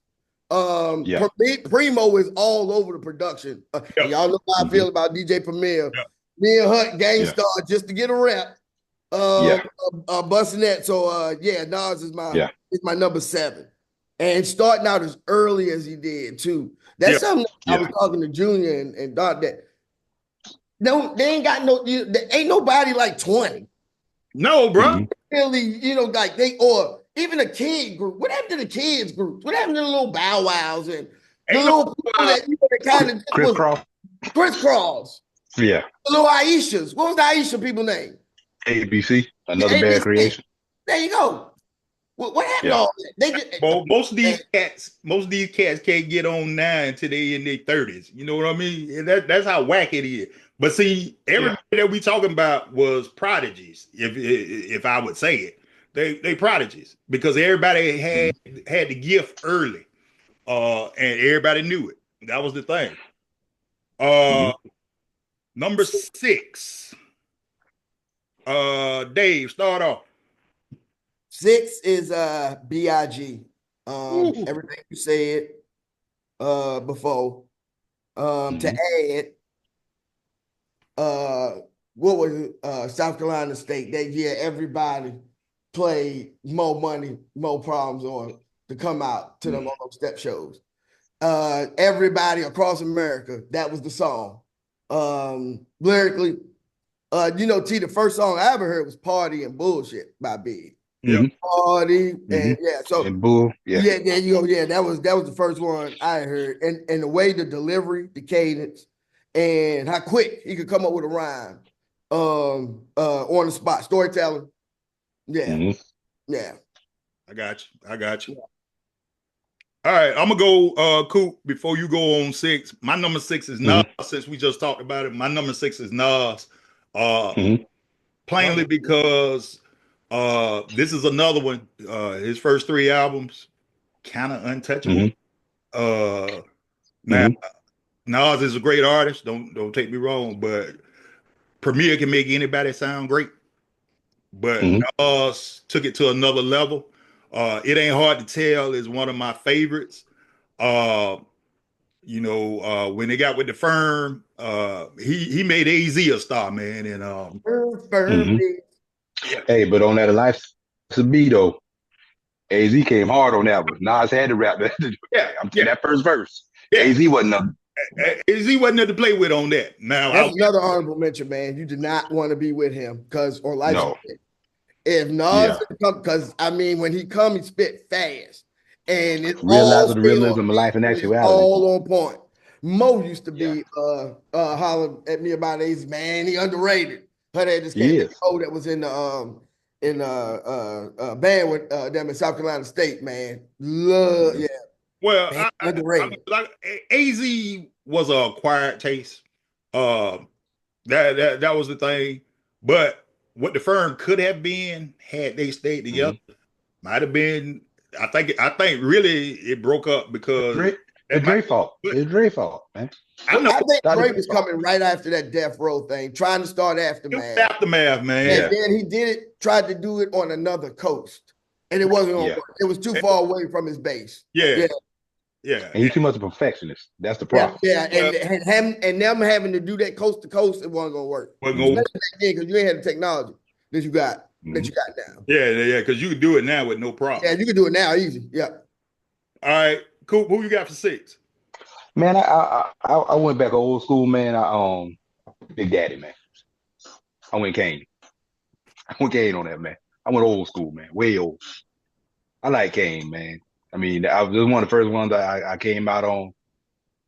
Primo is all over the production. Y'all know how I feel about DJ Premier. Me and Hutt Gangstar just to get a rep. Busting that. So Nas is my number 7. And starting out as early as he did too. That's something I was talking to Junior and Doc that. No, they ain't got no. Ain't nobody like 20. No, bro. Really, you know, like or even a kid group. What happened to the kids groups? What happened to the little Bow Wows and the little people that kind of crisscross? Yeah. The little Aishas. What was the Aisha people name? ABC. Another Bad Creation. There you go. What happened to all that? Most of these cats can't get on now until they in their 30s. You know what I mean? That's how whack it is. But see, everybody that we talking about was prodigies, if I would say it. They prodigies because everybody had the gift early. And everybody knew it. That was the thing. Number 6. Dave, start off. 6 is B.I.G. Everything you said before. To add, what was it? South Carolina State that year, everybody played More Money, More Problems on to come out to them on those step shows. Everybody across America, that was the song. Lyrically, the first song I ever heard was Party and Bullshit by Big. Party and and Bull. There you go. Yeah, that was the first one I heard. And the way the delivery, the cadence, and how quick he could come up with a rhyme on the spot. Storytelling. Yeah. Yeah. I got you. Yeah. All right, I'm gonna go Coop before you go on 6. My number 6 is Nas, since we just talked about it. My number 6 is Nas. Plainly because this is another one. His first 3 albums, kind of untouchable. Now, Nas is a great artist. Don't take me wrong, but Premier can make anybody sound great, but Nas took it to another level. It Ain't Hard to Tell is one of my favorites. When they got with the Firm, he made AZ a star, man. And Hey, but on that Life to Be though, AZ came hard on that one. Nas had to rap that. That first verse. Yeah. AZ wasn't nothing. AZ wasn't nothing to play with on that. Now that's another honorable mention, man. You did not want to be with him because on Life. No. If Nas come, because I mean, when he come, he spit fast, and it realize the realism of life and actuality, all on point. Mo used to be hollering at me about AZ, man. He underrated. But I just came that was in the band with them in South Carolina State, man. Well, underrated. AZ was an acquired taste. That was the thing, but. What the Firm could have been had they stayed together might have been. I think really it broke up because it's Dre's fault. It's Dre's fault, man. I think Dre was coming right after that Death Row thing, trying to start Aftermath. Aftermath, man. And then he tried to do it on another coast, and it wasn't gonna work. It was too far away from his base. Yeah. And he's too much of a perfectionist. That's the problem. And them having to do that coast to coast, it wasn't gonna work. Because you ain't had the technology that you got now. Yeah, because you can do it now with no problem. Yeah, you can do it now easy. Yeah. All right, cool. Who you got for 6? Man, I went back old school, man. Big Daddy, man. I went Kane. on that, man. I went old school, man. Way old. I like Kane, man. I mean, I was one of the first ones that I came out on.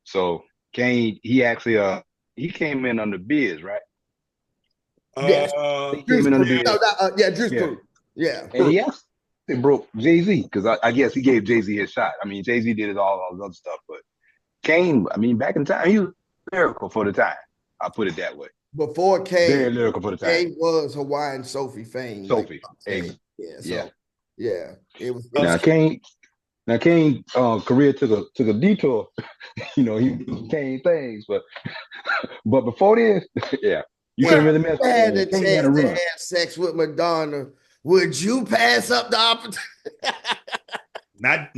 So Kane, he actually he came in under Biz, right? Yes. He came in under Biz. Drew's crew. Yeah. And he actually broke Jay-Z because I guess he gave Jay-Z his shot. I mean, Jay-Z did all the other stuff, but Kane, I mean, back in time, he was lyrical for the time. I'll put it that way. Before Kane, very lyrical for the time. Kane was Hawaiian Sophie fame. Sophie. It was. Now Kane's career took a detour. He Kane things, but before this, you couldn't really mess with him. Had a chance to have sex with Madonna. Would you pass up the opportunity? Not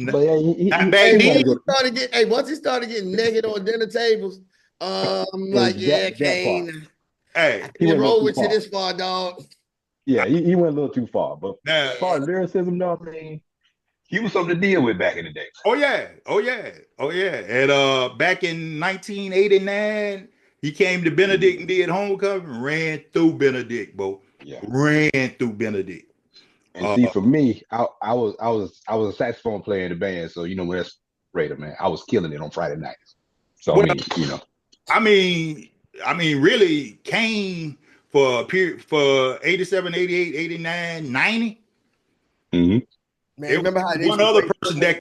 once he started getting naked on dinner tables, Kane. Hey, he roll with you this far, dog. Yeah, he went a little too far, but as far as lyricism, though, I mean, he was something to deal with back in the day. Oh yeah. And back in 1989, he came to Benedict and did Homecoming. Ran through Benedict, bro. Yeah, ran through Benedict. And see, for me, I was a saxophone player in the band, so that's Raider, man. I was killing it on Friday nights. So I mean, really, Kane for a period for 87, 88, 89, 90. Man, remember how one other person that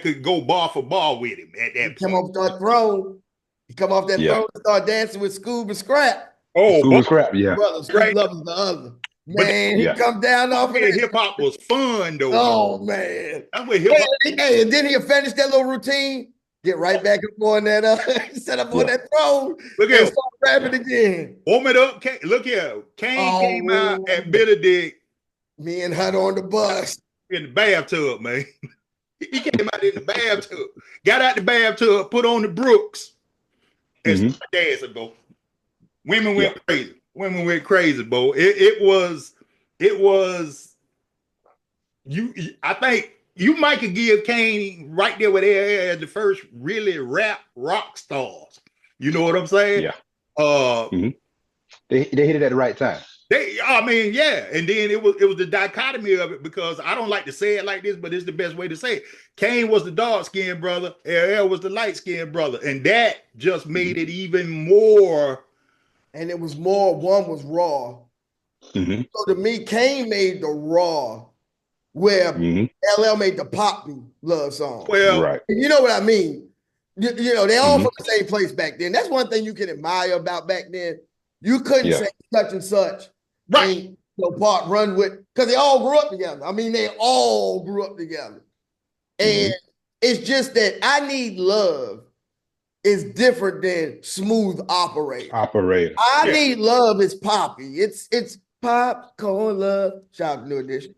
could go bar for bar with him at that point. He come off that throne and start dancing with Scoob and Scrap. Oh, Scoob and Scrap, yeah. Brother, Scrap loves the other. Man, he come down off of it. Hip hop was fun though. Oh man, that's what hip hop. Hey, and then he'll finish that little routine, get right back up on that set up on that throne. Look at start rapping again. Warm it up. Look here. Kane came out at Benedict. Me and Hut on the bus. In the bathtub, man. He came out in the bathtub. Got out the bathtub, put on the Brooks, and started dancing, bro. Women went crazy. Women went crazy, bro. It was you. I think you might could give Kane right there with the first really rap rock stars. You know what I'm saying? Yeah. They hit it at the right time. And then it was the dichotomy of it, because I don't like to say it like this, but it's the best way to say it. Kane was the dark-skinned brother, LL was the light-skinned brother, and that just made it even more. And it was more, one was raw. So to me, Kane made the raw, where LL made the poppy love song. Well, right. You know what I mean? They all from the same place back then. That's one thing you can admire about back then. You couldn't say such and such. Right. Part run with, because they all grew up together. I mean, they all grew up together. And it's just that I Need Love is different than Smooth Operator. Operator. I Need Love is poppy. It's popcorn love. Shout out to New Edition.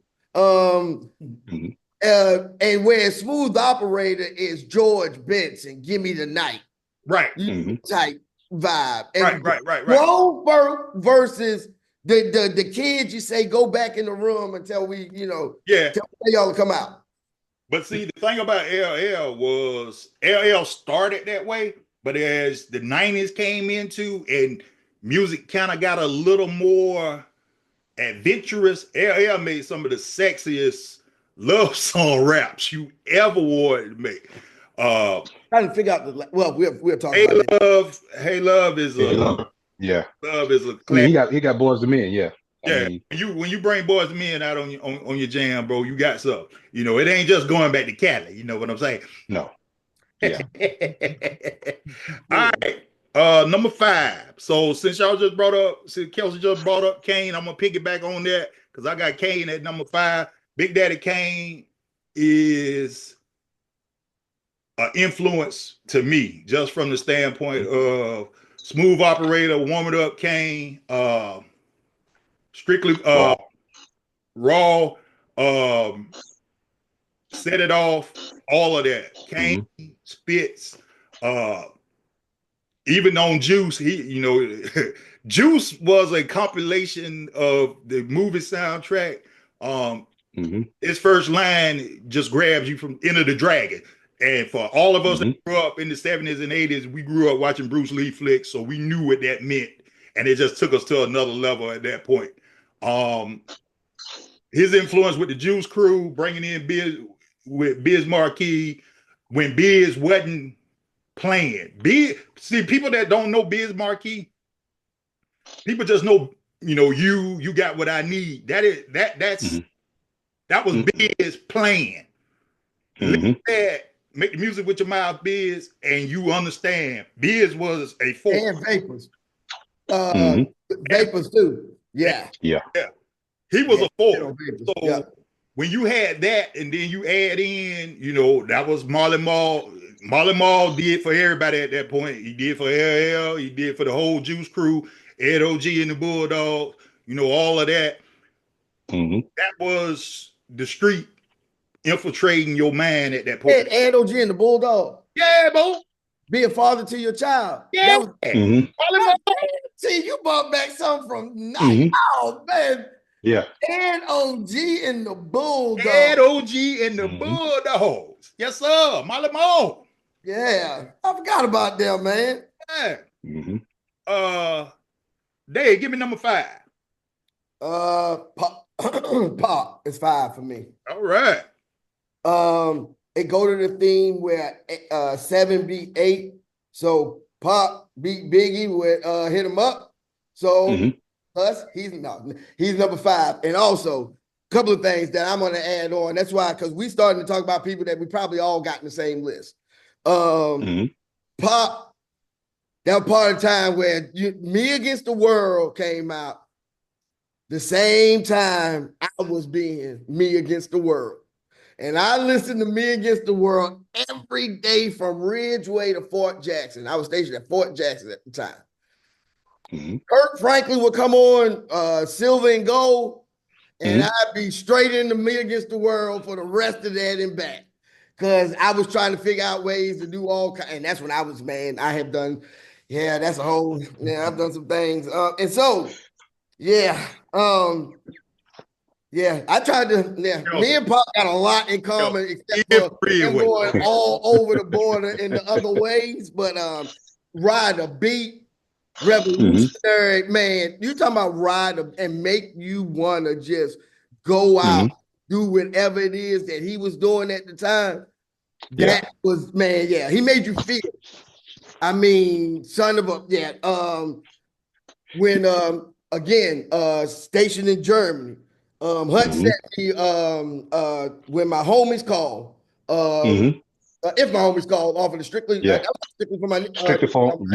And where Smooth Operator is George Benson, Give Me the Night. Right. Type vibe. And Right. Grown versus the kids, you say, go back in the room until we, tell y'all to come out. But see, the thing about LL was LL started that way, but as the 90s came into and music kind of got a little more adventurous, LL made some of the sexiest love song raps you ever wanted to make. Trying to figure out we'll talk Hey about Love, Hey Love is Love is a classic. He got Boys to Men, Yeah, I mean, when you bring Boys to Men out on your jam, bro, you got something. It ain't just going back to Cali. You know what I'm saying? No. Yeah. All right. Number 5. So since Kelsey just brought up Kane, I'm gonna piggyback on that because I got Kane at number 5. Big Daddy Kane is an influence to me, just from the standpoint of Smooth Operator, Warm It Up, Kane, Strictly Raw, Set It Off, all of that. Kane spits. Even on Juice, Juice was a compilation of the movie soundtrack. His first line just grabs you from Enter the Dragon. And for all of us that grew up in the 70s and 80s, we grew up watching Bruce Lee flicks, so we knew what that meant. And it just took us to another level at that point. His influence with the Juice Crew, bringing in Biz Markie, when Biz wasn't playing. See, people that don't know Biz Markie, people just know, you got what I need. That was Biz playing. Make the music with your mouth, Biz, and you understand. Biz was a force. And Vapors. Vapors too. Yeah. He was a force. So when you had that, and then you add in, that was Marley Marl. Marley Marl did for everybody at that point. He did for LL. He did for the whole Juice Crew, Ed OG and the Bulldogs. All of that. That was the street infiltrating your mind at that point. Ed OG and the Bulldog. Yeah, bro. Be a father to your child. Yeah. See, you brought back something from Oh, man. Yeah. Ed OG and the Bulldogs. Ed OG and the Bulldogs. Yes, sir. Molly Mo. Yeah. I forgot about them, man. Yeah. Dave, give me number 5. Pop is 5 for me. All right. It go to the theme where 7 beat 8. So Pop beat Biggie with Hit 'Em Up. So he's number 5. And also a couple of things that I'm gonna add on. That's why, because we starting to talk about people that we probably all got in the same list. Pop, that was part of the time where Me Against the World came out the same time I was being Me Against the World. And I listened to Me Against the World every day from Ridgeway to Fort Jackson. I was stationed at Fort Jackson at the time. Kirk Franklin would come on Silver and Gold, and I'd be straight into Me Against the World for the rest of that and back. Because I was trying to figure out ways to do all kinds. And that's when I was, I have done, I've done some things. And so, I tried to, me and Pop got a lot in common, except for him going all over the border in the other ways. But ride a beat, revolutionary, man. You talking about ride and make you want to just go out, do whatever it is that he was doing at the time. That was, he made you feel. I mean, son of a, when, again, stationed in Germany, Hut sent me when my homies called. If my homies called off of the strictly for my phone.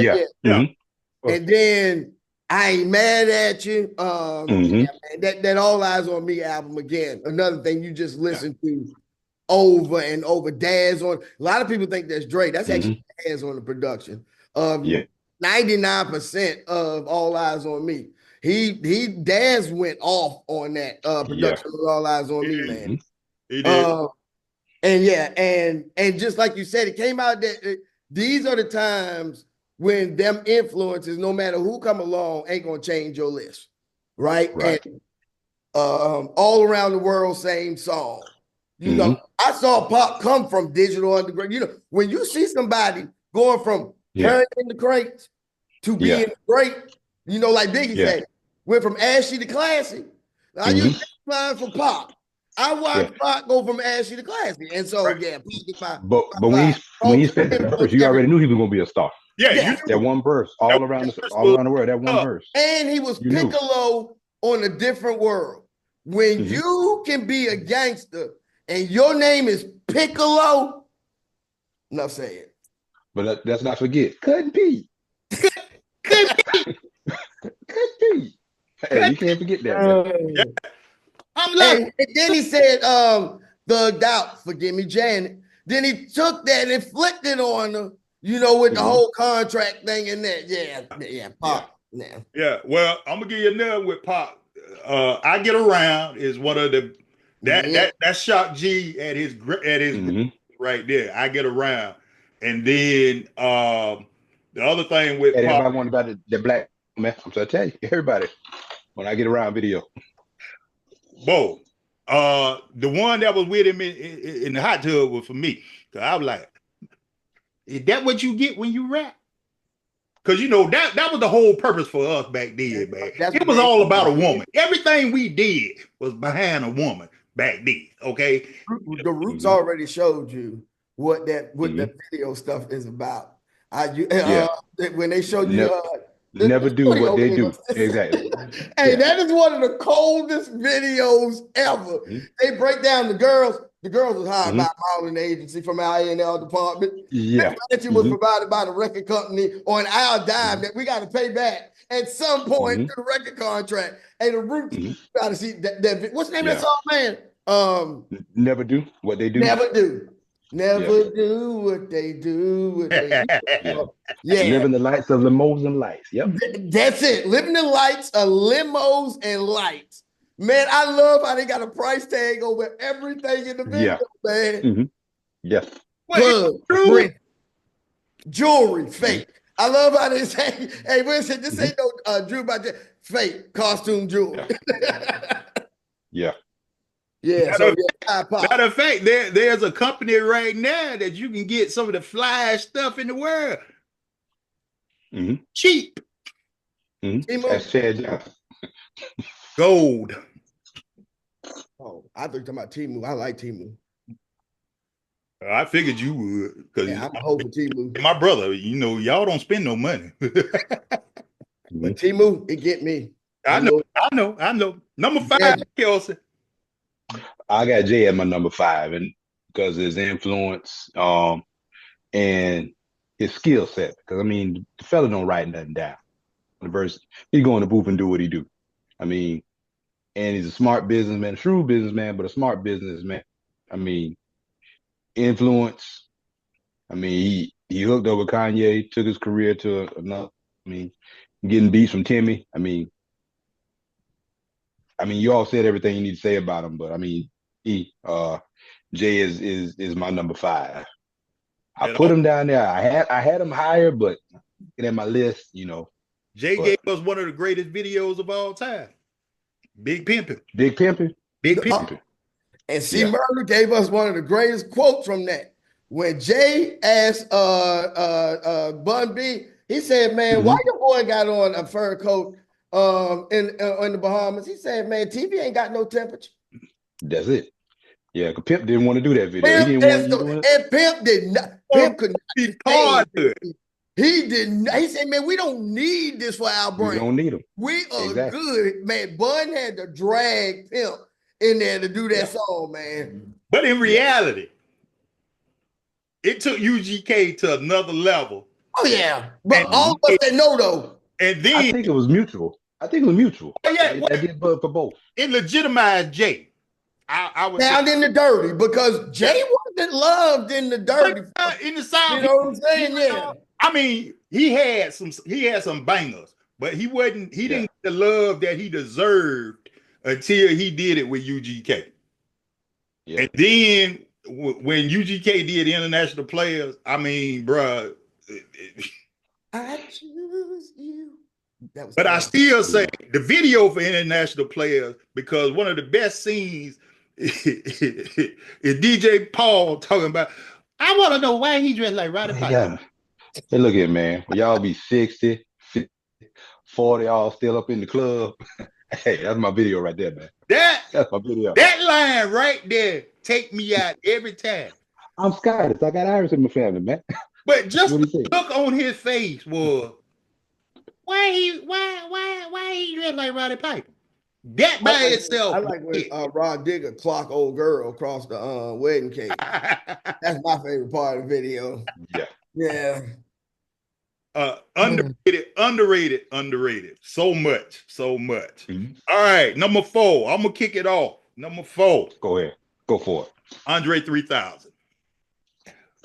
And then I Ain't Mad at You. That All Eyes on Me album again. Another thing you just listened to over and over. Daz on. A lot of people think that's Dre. That's actually Daz on the production. 99% of All Eyes on Me. Daz went off on that production of All Eyes on Me, man. He did. And just like you said, it came out that these are the times when them influences, no matter who come along, ain't gonna change your list, right? And all around the world, same song. You know, I saw Pop come from Digital Underground. You know, when you see somebody going from carrying in the crates to being great, you know, like Biggie said, went from ashy to classy. I use that line for Pop. I watched Pop go from ashy to classy, and so but when he spent that verse, you already knew he was gonna be a star. Yeah, that one verse all around the world. That one verse, and he was Piccolo on a different world. When you can be a gangster and your name is Piccolo, enough said. But let's not forget, Cut Pete. Cut Pete. Hey, you can't forget that. I'm like, and then he said, thugged out, forgive me, Janet. Then he took that and flipped it on her, you know, with the whole contract thing in there. Pop. Yeah. Well, I'm gonna give you another with Pop. I Get Around is one of the that Shock G at his right there. I Get Around, and then the other thing with and Pop. Everybody wanted about the black man. I'm trying to tell you, everybody when I Get Around video. Whoa. The one that was with him in the hot tub was for me. So I was like, is that what you get when you rap? Because you know that was the whole purpose for us back then, man. It was all about a woman. Everything we did was behind a woman back then. Okay. The Roots already showed you what that video stuff is about. When they showed you never do what they do. Exactly. Hey, that is one of the coldest videos ever. They break down the girls. The girls was hired by a modeling agency from our A&L department. That was provided by the record company on our dime that we got to pay back at some point to the record contract. Hey, the Roots got to see that. What's the name of that song, man? Never do what they do. Never do. Never do what they do. Living the lights of limos and lights. Yep. That's it. Living the lights of limos and lights. Man, I love how they got a price tag over everything in the video, man. Yes. Jewelry, fake. I love how they say, hey, listen, this ain't no Drew by fake costume jewelry. Matter of fact, there's a company right now that you can get some of the fly stuff in the world. Cheap. That's Chad Gold. Oh, I think about Temu. I like Temu. I figured you would, because I'm a hoe for Temu. My brother, you know, y'all don't spend no money. But Temu, it get me. I know. Number 5, Kelsey. I got Jay at my number 5, and because his influence, and his skill set. Because I mean, the fella don't write nothing down. The verse, he go in the booth and do what he do. I mean, and he's a smart businessman, shrewd businessman, but a smart businessman. I mean, influence. I mean, he hooked up with Kanye, took his career to another. I mean, getting beats from Timmy. I mean, you all said everything you need to say about him, but I mean, Jay is my number 5. I put him down there. I had him higher, but in my list, you know. Jay gave us one of the greatest videos of all time. Big Pimpin'. And C. Murder gave us one of the greatest quotes from that. When Jay asked Bun B, he said, man, why your boy got on a fur coat in the Bahamas? He said, man, TV ain't got no temperature. That's it. Yeah, because Pimp didn't want to do that video. He didn't want and Pimp did not. Pimp could not. He didn't. He said, man, we don't need this for our brand. We don't need them. We are good. Man, Bun had to drag Pimp in there to do that song, man. But in reality, it took UGK to another level. Oh, yeah. But all of us that know, though. And then I think it was mutual. Yeah, I did for both. It legitimized Jay. I was down in the dirty because Jay wasn't loved in the dirty. In the South. You know what I'm saying? Yeah. I mean, he had some bangers, but he didn't get the love that he deserved until he did it with UGK. Yeah. And then when UGK did International Players, I mean, bruh. I choose you. But I still say the video for International Players, because one of the best scenes is DJ Paul talking about, I want to know why he dressed like Roddy Piper. Yeah. Hey, look here, man. When y'all be 60, 50, 40, all still up in the club. Hey, that's my video right there, man. That's my video. That line right there take me out every time. I'm Scottish. I got Irish in my family, man. But just look on his face was, why he dressed like Roddy Piper? That by itself. I like when Rod Digger clock old girl across the wedding cake. That's my favorite part of the video. Yeah. Underrated. So much. Mm-hmm. All right, number 4. I'm gonna kick it off. Number 4. Go ahead. Go for it. Andre 3000.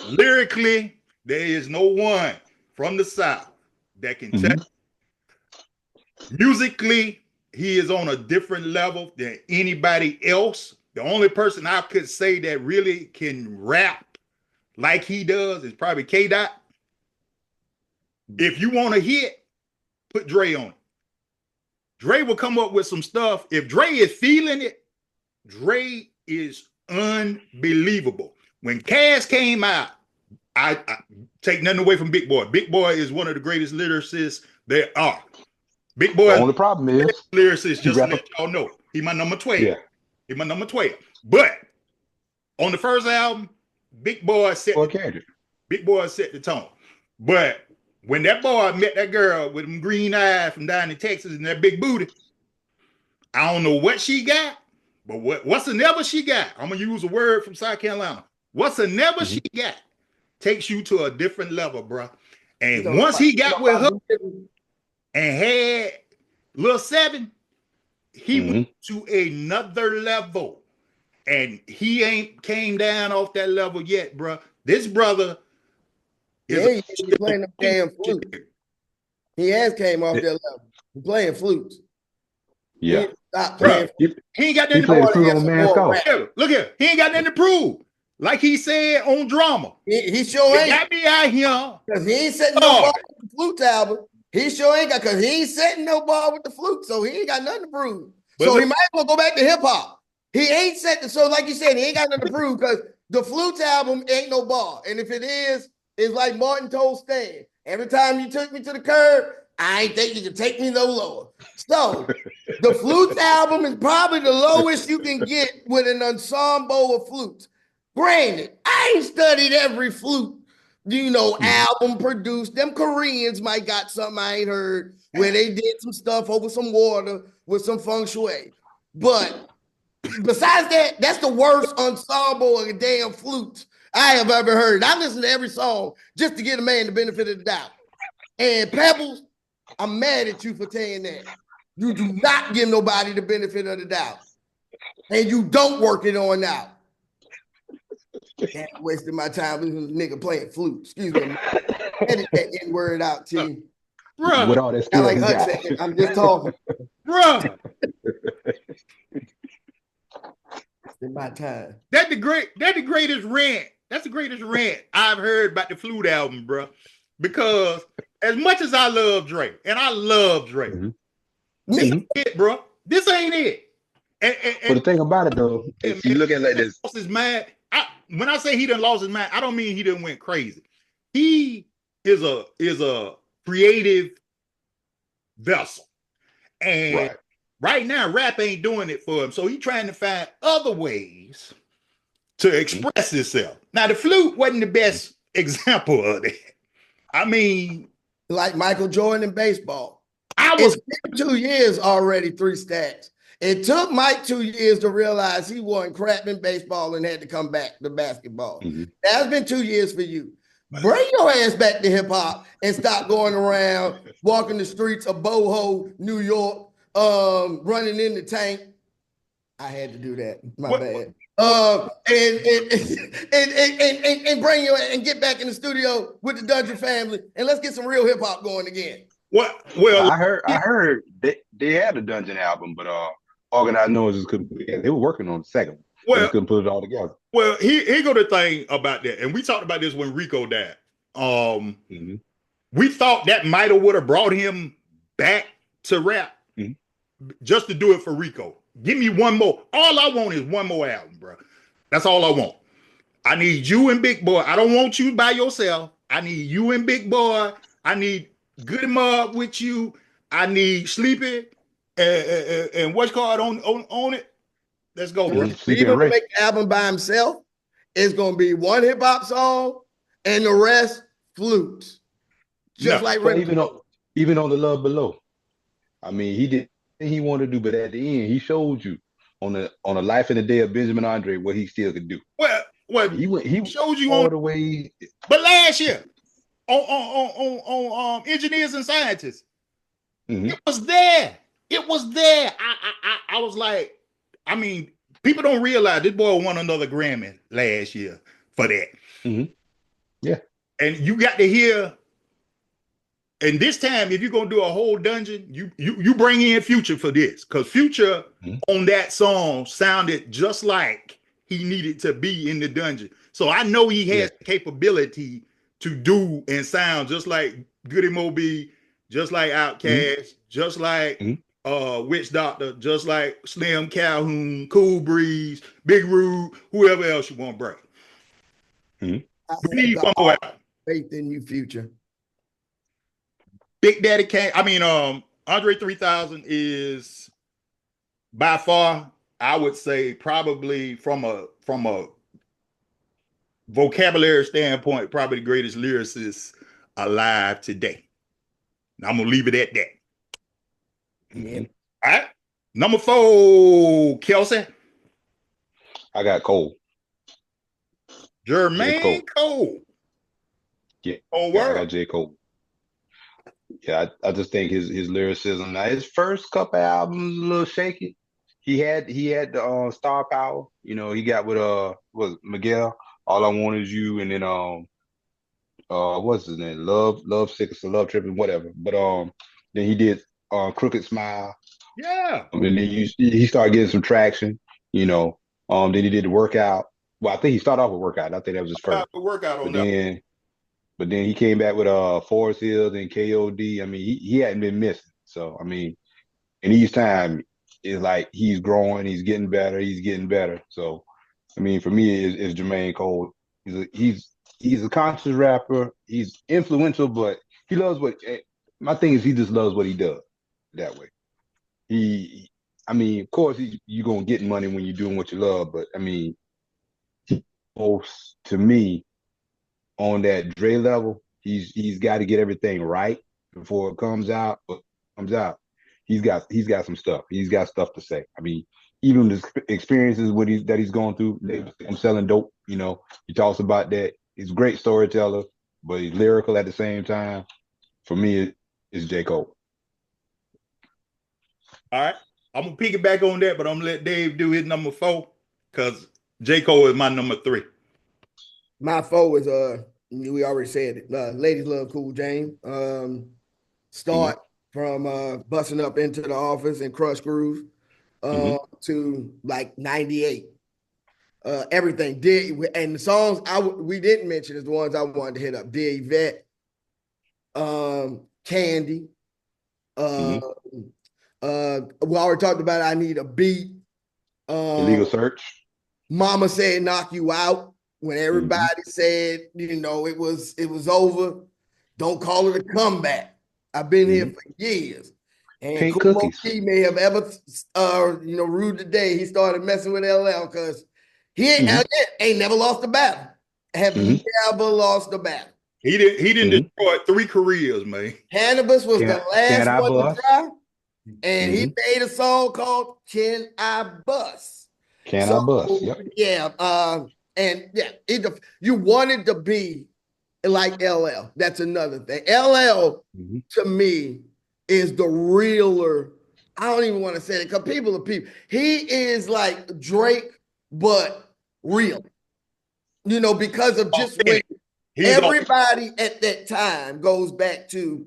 Lyrically, there is no one from the South that can touch. Musically, he is on a different level than anybody else. The only person I could say that really can rap like he does is probably K-Dot. If you want a hit, put Dre on it. Dre will come up with some stuff. If Dre is feeling it, Dre is unbelievable. When Cass came out, I take nothing away from Big Boy. Big Boy is one of the greatest lyricists there are. Big Boy. The only problem is lyricist, just to let y'all know. He my number 12. Yeah. He my number 12. But on the first album, Big Boy set the tone. But when that boy met that girl with them green eyes from down in Texas and that big booty, I don't know what she got, but whatsoever she got, I'm gonna use a word from South Carolina. Whatsoever she got takes you to a different level, bro. And once he got with her and had Lil 7, he went to another level. And he ain't came down off that level yet, bro. This brother is playing the damn flute. He has came off that level. He's playing flutes. Yeah. He ain't got nothing to prove. Look here. He ain't got nothing to prove. Like he said on Drama. He sure ain't. Got me out here. Because he ain't setting no bar with the flute album. He sure ain't got, because he ain't setting no bar with the flute, so he ain't got nothing to prove. But so he might as well go back to hip hop. He ain't setting, so like you said, he ain't got nothing to prove because the flute album ain't no bar. And if it is, it's like Martin told Stan. Every time you took me to the curb, I ain't think you could take me no lower. So the flute album is probably the lowest you can get with an ensemble of flutes. Granted, I ain't studied every flute, album produced. Them Koreans might got something I ain't heard where they did some stuff over some water with some feng shui. But besides that, that's the worst ensemble of damn flutes I have ever heard. I listen to every song just to give a man the benefit of the doubt. And Pebbles, I'm mad at you for saying that. You do not give nobody the benefit of the doubt. And you don't work it on now. Damn, wasting my time listening to nigga playing flute. Excuse me. Edit that N-word out, T. Bro. With all that stuff, like I'm just talking. Bro. In my time. That's the greatest rant. That's the greatest rant I've heard about the flute album, bro. Because as much as I love Dre, and I love Dre, this ain't it, bro. This ain't it. But the thing about it, though, if you look at it like this, lost his mind. When I say he done lost his mind, I don't mean he done went crazy. He is a creative vessel, and right now, rap ain't doing it for him. So he's trying to find other ways to express himself. Now, the flute wasn't the best example of that. I mean, like Michael Jordan in baseball. It's been 2 years already, 3 stats. It took Mike 2 years to realize he wasn't crap in baseball and had to come back to basketball. That's been 2 years for you. Bring your ass back to hip hop and stop going around walking the streets of Boho, New York, running in the tank. I had to do that. My bad. And bring you and get back in the studio with the Dungeon family, and let's get some real hip hop going again. What? Well, I heard they had a Dungeon album, but Organized Noises couldn't. They were working on the second one. They just couldn't put it all together. Well, here go the thing about that, and we talked about this when Rico died. We thought that might have would have brought him back to rap, just to do it for Rico. Give me one more. All I want is one more album, bro. That's all I want. I need you and Big Boy. I don't want you by yourself. I need you and Big Boy. I need Good 'Em Up with you. I need Sleepy and what's called on it. Let's go, bro. He's gonna make the album by himself. It's gonna be one hip hop song and the rest flutes. Just like even on the Love Below. I mean, he did what he wanted to do, but at the end, he showed you on the Life and the Day of Benjamin Andre what he still could do. Well, he showed you all on the way. But last year on Engineers and Scientists, it was there. It was there. I was like, I mean, people don't realize this boy won another Grammy last year for that. Yeah, and you got to hear. And this time, if you're gonna do a whole Dungeon, you bring in Future for this, because Future on that song sounded just like he needed to be in the Dungeon. So I know he has the capability to do and sound just like Goody Moby, just like Outkast, just like Witch Doctor, just like Slim Calhoun, Cool Breeze, Big Rude, whoever else you want to bring. We need one more album. Faith in you, Future. Big Daddy Kane. I mean, Andre 3000 is by far, I would say, probably from a vocabulary standpoint, probably the greatest lyricist alive today. Now I'm gonna leave it at that. Yeah. All right. Number 4, Kelsey. I got Cole. Jermaine Cole. Yeah. Oh, I got J. Cole. Yeah, I just think his lyricism. Now his first couple albums a little shaky. He had the Star Power. You know, he got with was Miguel. All I Want Is You, and then what's his name? Love Sick or Love Tripping, whatever. But then he did Crooked Smile. Yeah. And then he started getting some traction. You know, then he did the Workout. Well, I think he started off with Workout. I think that was his first. Workout on that. But then he came back with Forest Hills and KOD. I mean, he hadn't been missing. So I mean, and each time it's like he's growing, he's getting better. So I mean, for me, it's Jermaine Cole. He's a conscious rapper. He's influential, but he loves my thing is he just loves what he does that way. I mean, of course, you're gonna get money when you're doing what you love, but I mean, to me, on that Dre level, he's got to get everything right before it comes out. He's got some stuff. He's got stuff to say. I mean, even the experiences that he's going through. I'm selling dope. You know, he talks about that. He's a great storyteller, but he's lyrical at the same time. For me, it's J. Cole. All right, I'm gonna piggyback on that, but I'm gonna let Dave do his number 4 because J. Cole is my number 3. My 4 is we already said it. Ladies Love Cool James. Start from busting up into the office and Crush Groove to like 98. Everything did, and the songs we didn't mention is the ones I wanted to hit up. Dear Yvette, Candy. We already talked about I Need a Beat. Illegal Search. Mama Said Knock You Out. When everybody said, you know, it was over, don't call it a comeback. I've been here for years. And Kumo Key may have ever, rued the day he started messing with LL because he ain't never lost a battle. Have never lost a battle. He didn't destroy 3 careers, man. Cannabis was the last one to try, and he made a song called "Can I Bust?" Can I Bust? Yep. Yeah. And yeah, you wanted to be like LL. That's another thing. LL to me is the realer I don't even want to say it because people are people. He is like Drake, but real. You know, because of just when everybody at that time goes back to,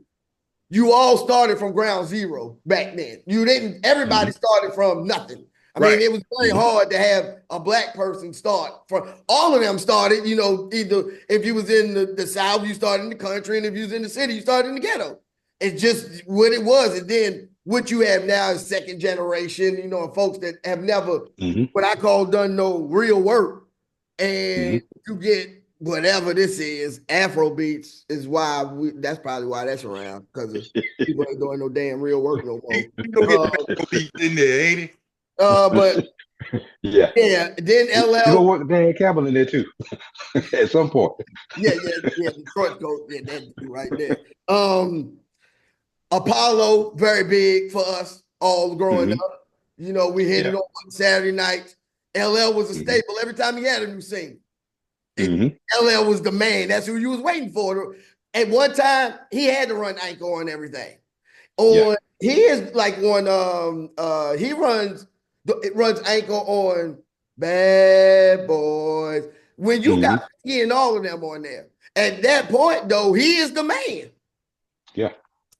you all started from ground zero back then. You didn't, everybody started from nothing. I mean, it was very hard to have a black person start from, all of them started, you know, either if you was in the South, you started in the country, and if you was in the city, you started in the ghetto. It's just what it was. And then what you have now is second generation, you know, folks that have never, what I call done no real work. And you get whatever this is, Afro beats is why that's probably why that's around, because people ain't doing no damn real work no more. You don't get the Afro beats in there, ain't it? But yeah. Then LL. You gonna work Dan Campbell in there too at some point. Yeah. Detroit coach, that right there. Apollo, very big for us all growing up. You know, we hit it on Saturday nights. LL was a staple every time he had a new single. LL was the man. That's who you was waiting for. At one time, he had to run anchor on everything. He is like one. He runs anchor on Bad Boys. When you got he and all of them on there. At that point, though, he is the man.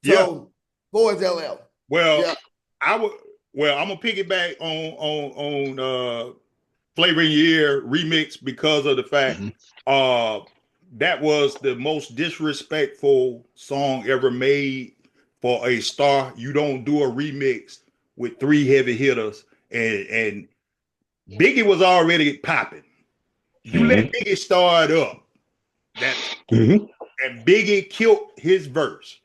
So, boys, LL. Well, I'm gonna piggyback on Flavor in Your Ear remix because of the fact that was the most disrespectful song ever made for a star. You don't do a remix with 3 heavy hitters, and Biggie was already popping. You let Biggie start up, and Biggie killed his verse.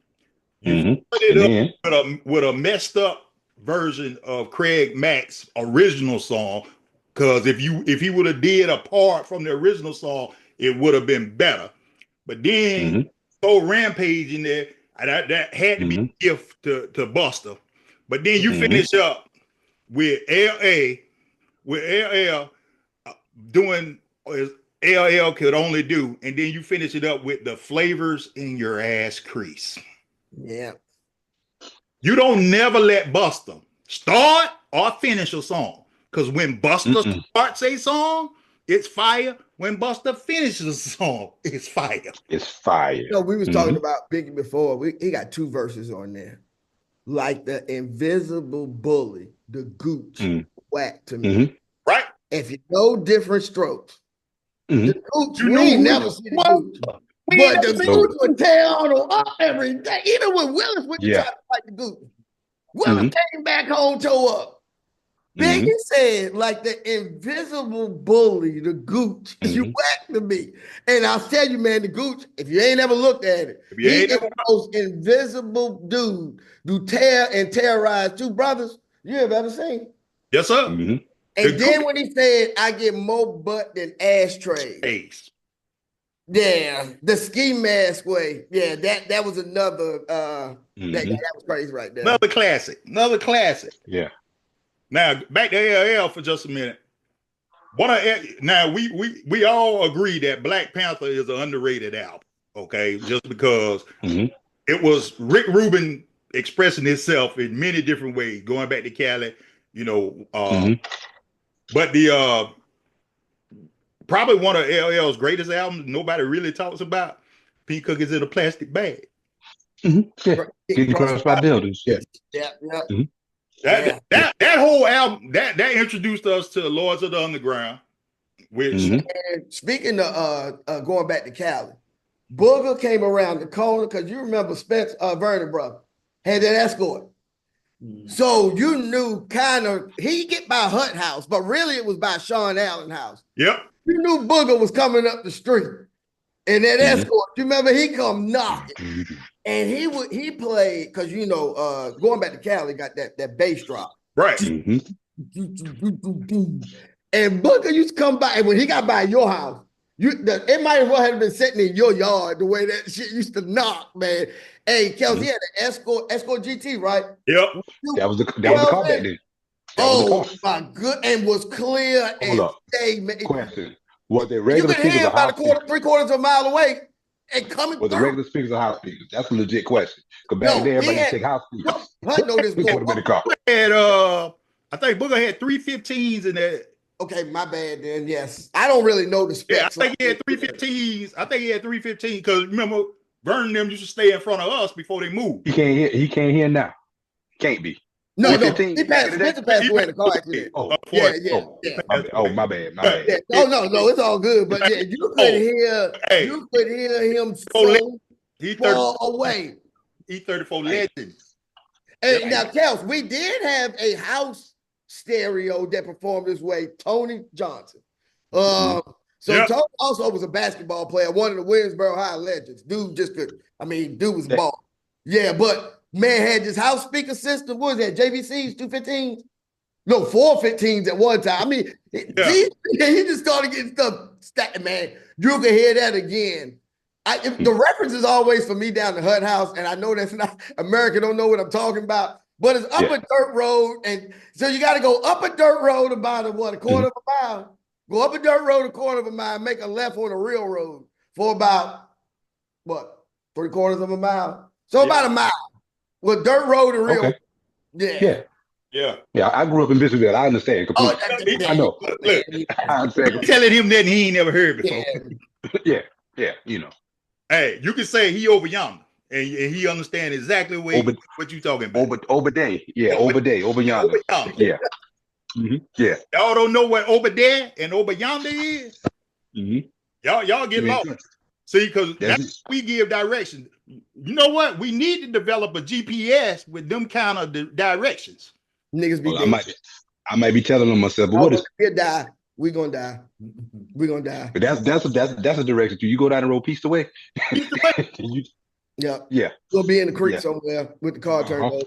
You put it up with a messed up version of Craig Mack's original song. Because if he would have did apart from the original song, it would have been better. But then throw Rampage in there, that had to be a gift to Buster. But then you finish up with LL doing as LL could only do, and then you finish it up with the flavors in your ass crease. Yeah. You don't never let Buster start or finish a song. Because when Buster starts a song, it's fire. When Buster finishes a song, it's fire. It's fire. You know, we was talking about Biggie before. He got 2 verses on there. Like the invisible bully, the gooch, whack to me. Right? If you know Different Strokes, the gooch, we ain't never seen the gooch. But the gooch would tear on up every day. Even when Willis went to try to fight the gooch. Willis came back home, toe up. Biggie said, like the invisible bully, the gooch, you whack to me. And I'll tell you, man, the gooch, if you ain't ever looked at it, he is the most invisible dude who tear and terrorize 2 brothers you have ever seen. Yes, sir. And then when he said, I get more butt than ashtrays. Yeah, the ski mask way. Yeah, that was another, that was crazy right there. Another classic. Yeah. Now back to LL for just a minute. Now we all agree that Black Panther is an underrated album, okay? Just because it was Rick Rubin expressing himself in many different ways, going back to Cali, you know. But the probably one of LL's greatest albums nobody really talks about, P. Cookies in a Plastic Bag. Getting crushed by buildings. That whole album that introduced us to the Lords of the Underground. Which and speaking of going back to Cali, Booger came around the corner because you remember Spence Vernon brother had that escort. So you knew kind of he get by Hut House, but really it was by Sean Allen house. Yep. You knew Booger was coming up the street. And that escort, you remember he come knocking. And he played, because you know, going back to Cali, got that bass drop. Right. And Booker used to come by, and when he got by your house, it might as well have been sitting in your yard the way that shit used to knock, man. Hey, Kels, he had an Escort GT, right? Yep. That was the car back then. My good, and was clear. Hold up. Day, man. Question. Was it regular you could hear about 3/4 of a mile away. and coming With the through. regular speakers or house speakers? That's a legit question. Because back then, everybody used to take house speakers. Hunt know this Put them in the car. And I think Booger had 315s in there. Okay, my bad then. Yes, I don't really know the specs. Yeah, I think he had 315s. I think he had 315 because remember, Vernon them used to stay in front of us before they moved. He can't hear now. Can't be. No, he passed away in the car accident. My bad. Yeah. No, it's all good. But yeah, you could hear him so far away. E34 legend. And now, Kels, we did have a house stereo that performed this way, Tony Johnson. Tony also was a basketball player, one of the Williamsboro High legends. Dude was a ball. Yeah, but man had this house speaker system. What was that? JVCs, 215s? No, 415s at one time. I mean, he just started getting stuff stacked, man. You can hear that again. The reference is always for me down the Hut House, and I know that's not America don't know what I'm talking about, but it's up a dirt road, and so you got to go up a dirt road about a quarter of a mile. Go up a dirt road a quarter of a mile, make a left on a real road for about 3/4 of a mile. So about a mile. With dirt road and real. Okay. Yeah. I grew up in Bishopville. I understand completely. I know. Look, I understand. Telling him that he ain't never heard before. Yeah. You know. Hey, you can say he over yonder, and he understand exactly what you talking about. Over day. Yeah, over yonder. Yeah. Mm-hmm. Yeah. Y'all don't know what over there and over yonder is? Mm-hmm. Y'all get lost. See, because that's we give directions. You know what? We need to develop a GPS with them kind of directions. Niggas be I might be telling them myself, but what is we'll die. We're gonna die. We're gonna die. But that's a direction too. You go down the road piece away. Yeah. You'll be in the creek somewhere with the car turned over.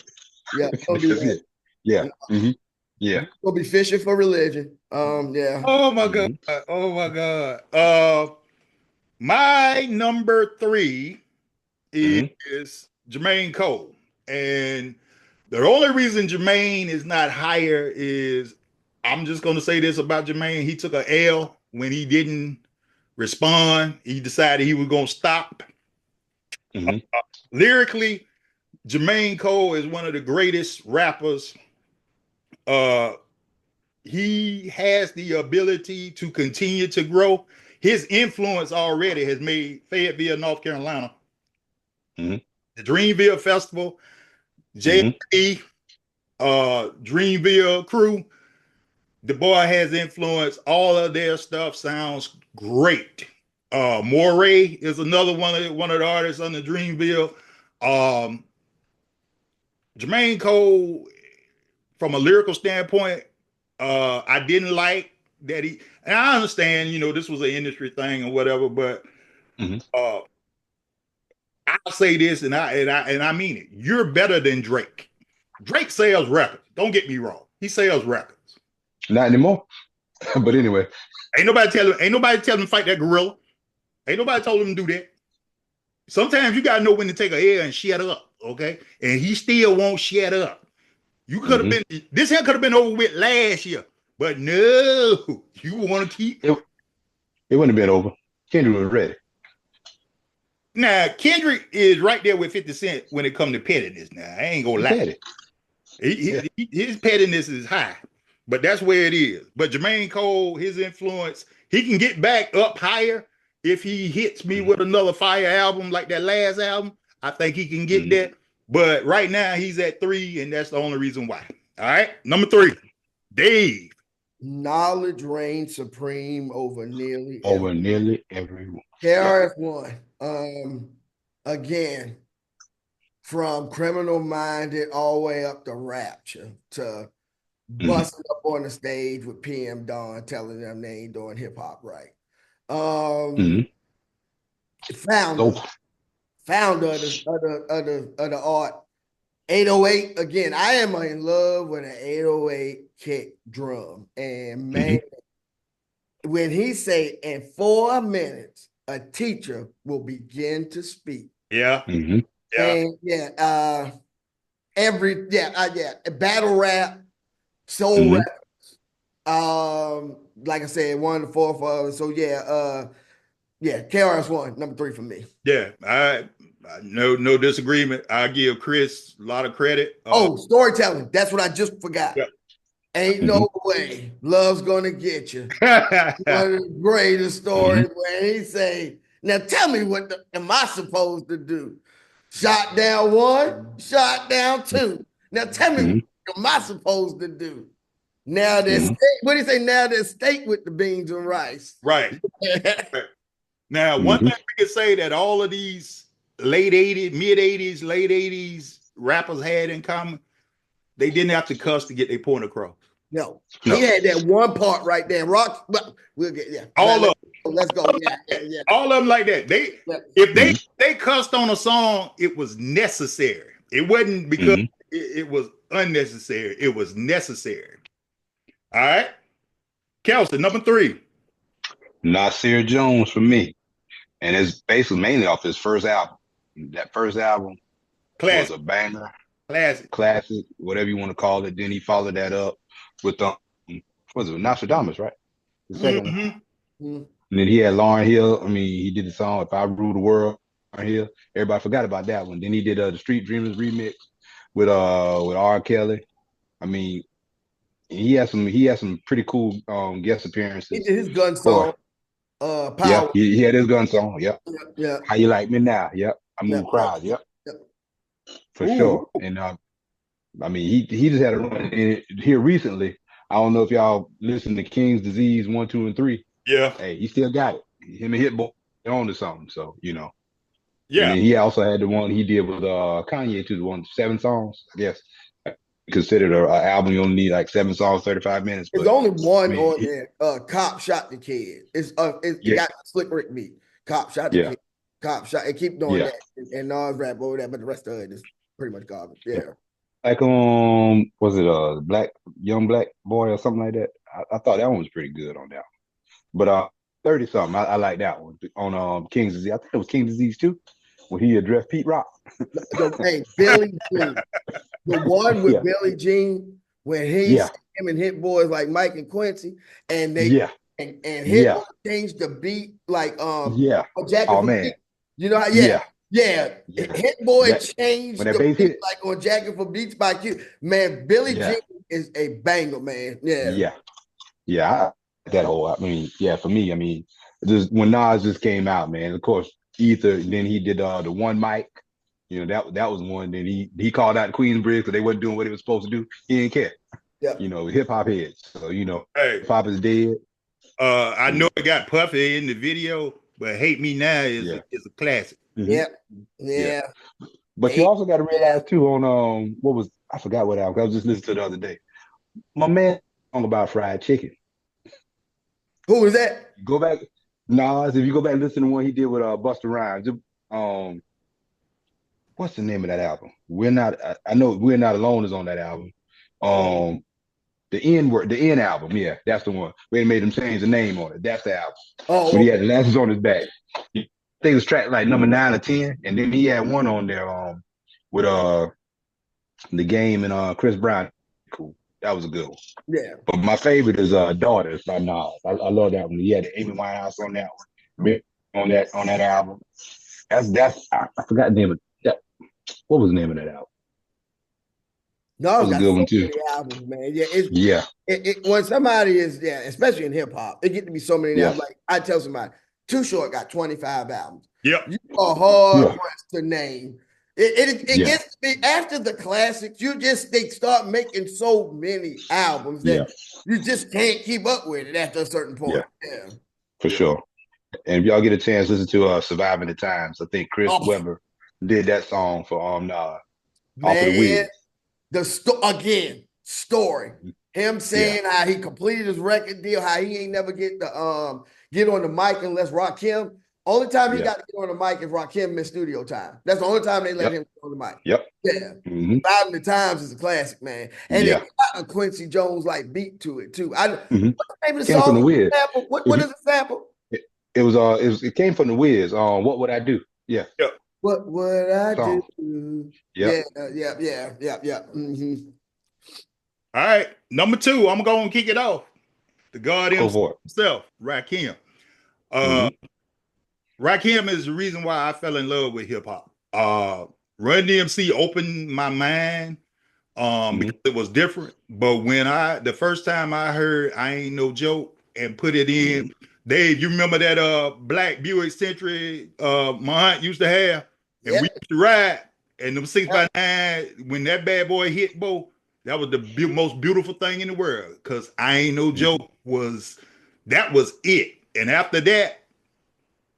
Yeah. Don't do that. Yeah. Mm-hmm. Yeah. We'll be fishing for religion. Yeah. Oh my God. Oh my God. My number 3 is Jermaine Cole. And the only reason Jermaine is not higher is I'm just going to say this about Jermaine. He took an L when he didn't respond. He decided he was going to stop. Lyrically, Jermaine Cole is one of the greatest rappers. He has the ability to continue to grow. His influence already has made Fayetteville, North Carolina, the Dreamville Festival, JP, Dreamville crew. The boy has influence. All of their stuff sounds great. Moray is another one of the artists on the Dreamville. Jermaine Cole, from a lyrical standpoint, I didn't like that and I understand, this was an industry thing or whatever, but I'll say this and I mean it. You're better than Drake. Drake sells records. Don't get me wrong. He sells records. Not anymore. But anyway. Ain't nobody tell him to fight that gorilla. Ain't nobody told him to do that. Sometimes you gotta know when to take a L and shut up, okay? And he still won't shut up. You could have been this here could have been over with last year. But no, you want to keep it wouldn't have been over. Kendrick was ready. Now, Kendrick is right there with 50 Cent when it comes to pettiness. Now, I ain't gonna lie. His pettiness is high, but that's where it is. But Jermaine Cole, his influence, he can get back up higher if he hits me with another fire album like that last album. I think he can get that. But right now, he's at 3, and that's the only reason why. All right, number 3, Dave. Knowledge reigns supreme over nearly everyone. KRS-One, again, from Criminal Minded all the way up to Rapture to busting up on the stage with PM Dawn telling them they ain't doing hip hop right. Founder of the art. 808, again, I am in love with an 808 kick drum. And man, when he say in 4 minutes, a teacher will begin to speak. Yeah. And battle rap, soul rap. Like I said, one of the fourth. So Yeah, KRS-One, number 3 for me. Yeah, I no disagreement. I give Chris a lot of credit. Storytelling. That's what I just forgot. Yeah. Ain't no way love's gonna get you. One of the greatest stories where he say, now tell me what am I supposed to do? Shot down 1, shot down 2. Now tell me what am I supposed to do? Now there's steak. What do you say? Now there's steak with the beans and rice. Right. Now, one thing we can say that all of these late 80s, mid 80s, late 80s rappers had in common, they didn't have to cuss to get their point across. No. He had that one part right there. Rock, but we'll get all of them. Let's go. Yeah. All of them like that. If they cussed on a song, it was necessary. It wasn't because it was unnecessary. It was necessary. All right. Kelsey, number 3. Nasir Jones for me. And it's basically mainly off his first album. That first album was a banger. Classic, whatever you want to call it. Then he followed that up with was it Nostradamus, right? The second one. And then he had Lauryn Hill. I mean, he did the song If I Rule the World, Lauryn Hill. Everybody forgot about that one. Then he did the Street Dreamers remix with R. Kelly. I mean, he has some pretty cool guest appearances. He did his gun song. Power. Yeah, he had his gun song. Yep. Yeah. How You Like Me Now? Yep. I Move Crowds. Yep. For sure. And I mean, he just had a run here recently. I don't know if y'all listen to King's Disease 1, 2, and 3. Yeah. Hey, he still got it. Him and Hit Boy on to something. So Yeah. And then he also had the one he did with Kanye too. The one 7 songs. I guess considered an album. You only need like 7 songs, 35 minutes. There's only one on there. Cop shot the kid. It got Slick Rick beat. Cop shot the kid. Cop shot. And keep doing that. And Nas rap over that, but the rest of it is pretty much garbage. Yeah. Like was it young black boy or something like that? I thought that one was pretty good on that one. But 30 something, I like that one on King's Disease. I think it was King's Disease too, when he addressed Pete Rock. Hey, Billie Jean, the one with Billie Jean, when him and Hit Boys like Mike and Quincy, and they and Hit Boy changed the beat like Jacket Beat. You know how Hit Boy changed the beat like on Jacket for Beats by Q. Man, Billie Jean is a banger, man. That whole, I mean, for me, I mean, just when Nas just came out, man, of course, Ether, then he did the One Mic, that was one. Then he called out Queensbridge because they wasn't doing what he was supposed to do. He didn't care. Hip hop heads. So, hey, hip hop is dead. I know it got Puffy in the video, but Hate Me Now is a classic. Yeah. But you also got to realize too on I forgot what album, I was just listening to the other day. My man song about fried chicken. Who was that? Go back, Nas. If you go back and listen to one he did with Busta Rhymes, what's the name of that album? I know We're Not Alone is on that album. The N album, that's the one. We made him change the name on it. That's the album. When he had the lances on his back. I think it was track like number 9 or 10, and then he had one on there with The Game and Chris Brown. Cool. That was a good one. Yeah. But my favorite is Daughters by Nas. I love that one. He had Amy Winehouse on that one. On that album. That's I forgot the name of that. What was the name of that album? Nas got a good one too. Albums, man. When somebody is especially in hip hop, it get to be so many albums. Like I tell somebody, Too Short got 25 albums. Yep. You are hard pressed to name. It gets to be after the classics. They start making so many albums that you just can't keep up with it after a certain point. Yeah. For sure. And if y'all get a chance, listen to Surviving the Times. I think Chris Webber did that song for Nas. Off of the Wiz. The story. Him saying how he completed his record deal, how he ain't never get on the mic unless Rakim. Only time he got to get on the mic is Rakim missed studio time. That's the only time they let him get on the mic. Yep. Yeah. Mm-hmm. The Times is a classic, man. And it got a Quincy Jones like beat to it too. What's the name of the song? From the Wiz. What is the sample? It came from the Wiz. What Would I Do? Yeah. Yep. What would I do? Yep. Yeah. Mm-hmm. All right. Number 2, I'm going to kick it off. The God himself, Rakim. Rakim is the reason why I fell in love with hip hop. Run DMC opened my mind because it was different. But when the first time I heard I Ain't No Joke and put it in, Dave, you remember that black Buick Century my aunt used to have? And we used to ride, and them 6x9, when that bad boy hit, Bo, that was the most beautiful thing in the world. Cause I Ain't No Joke was it. And after that,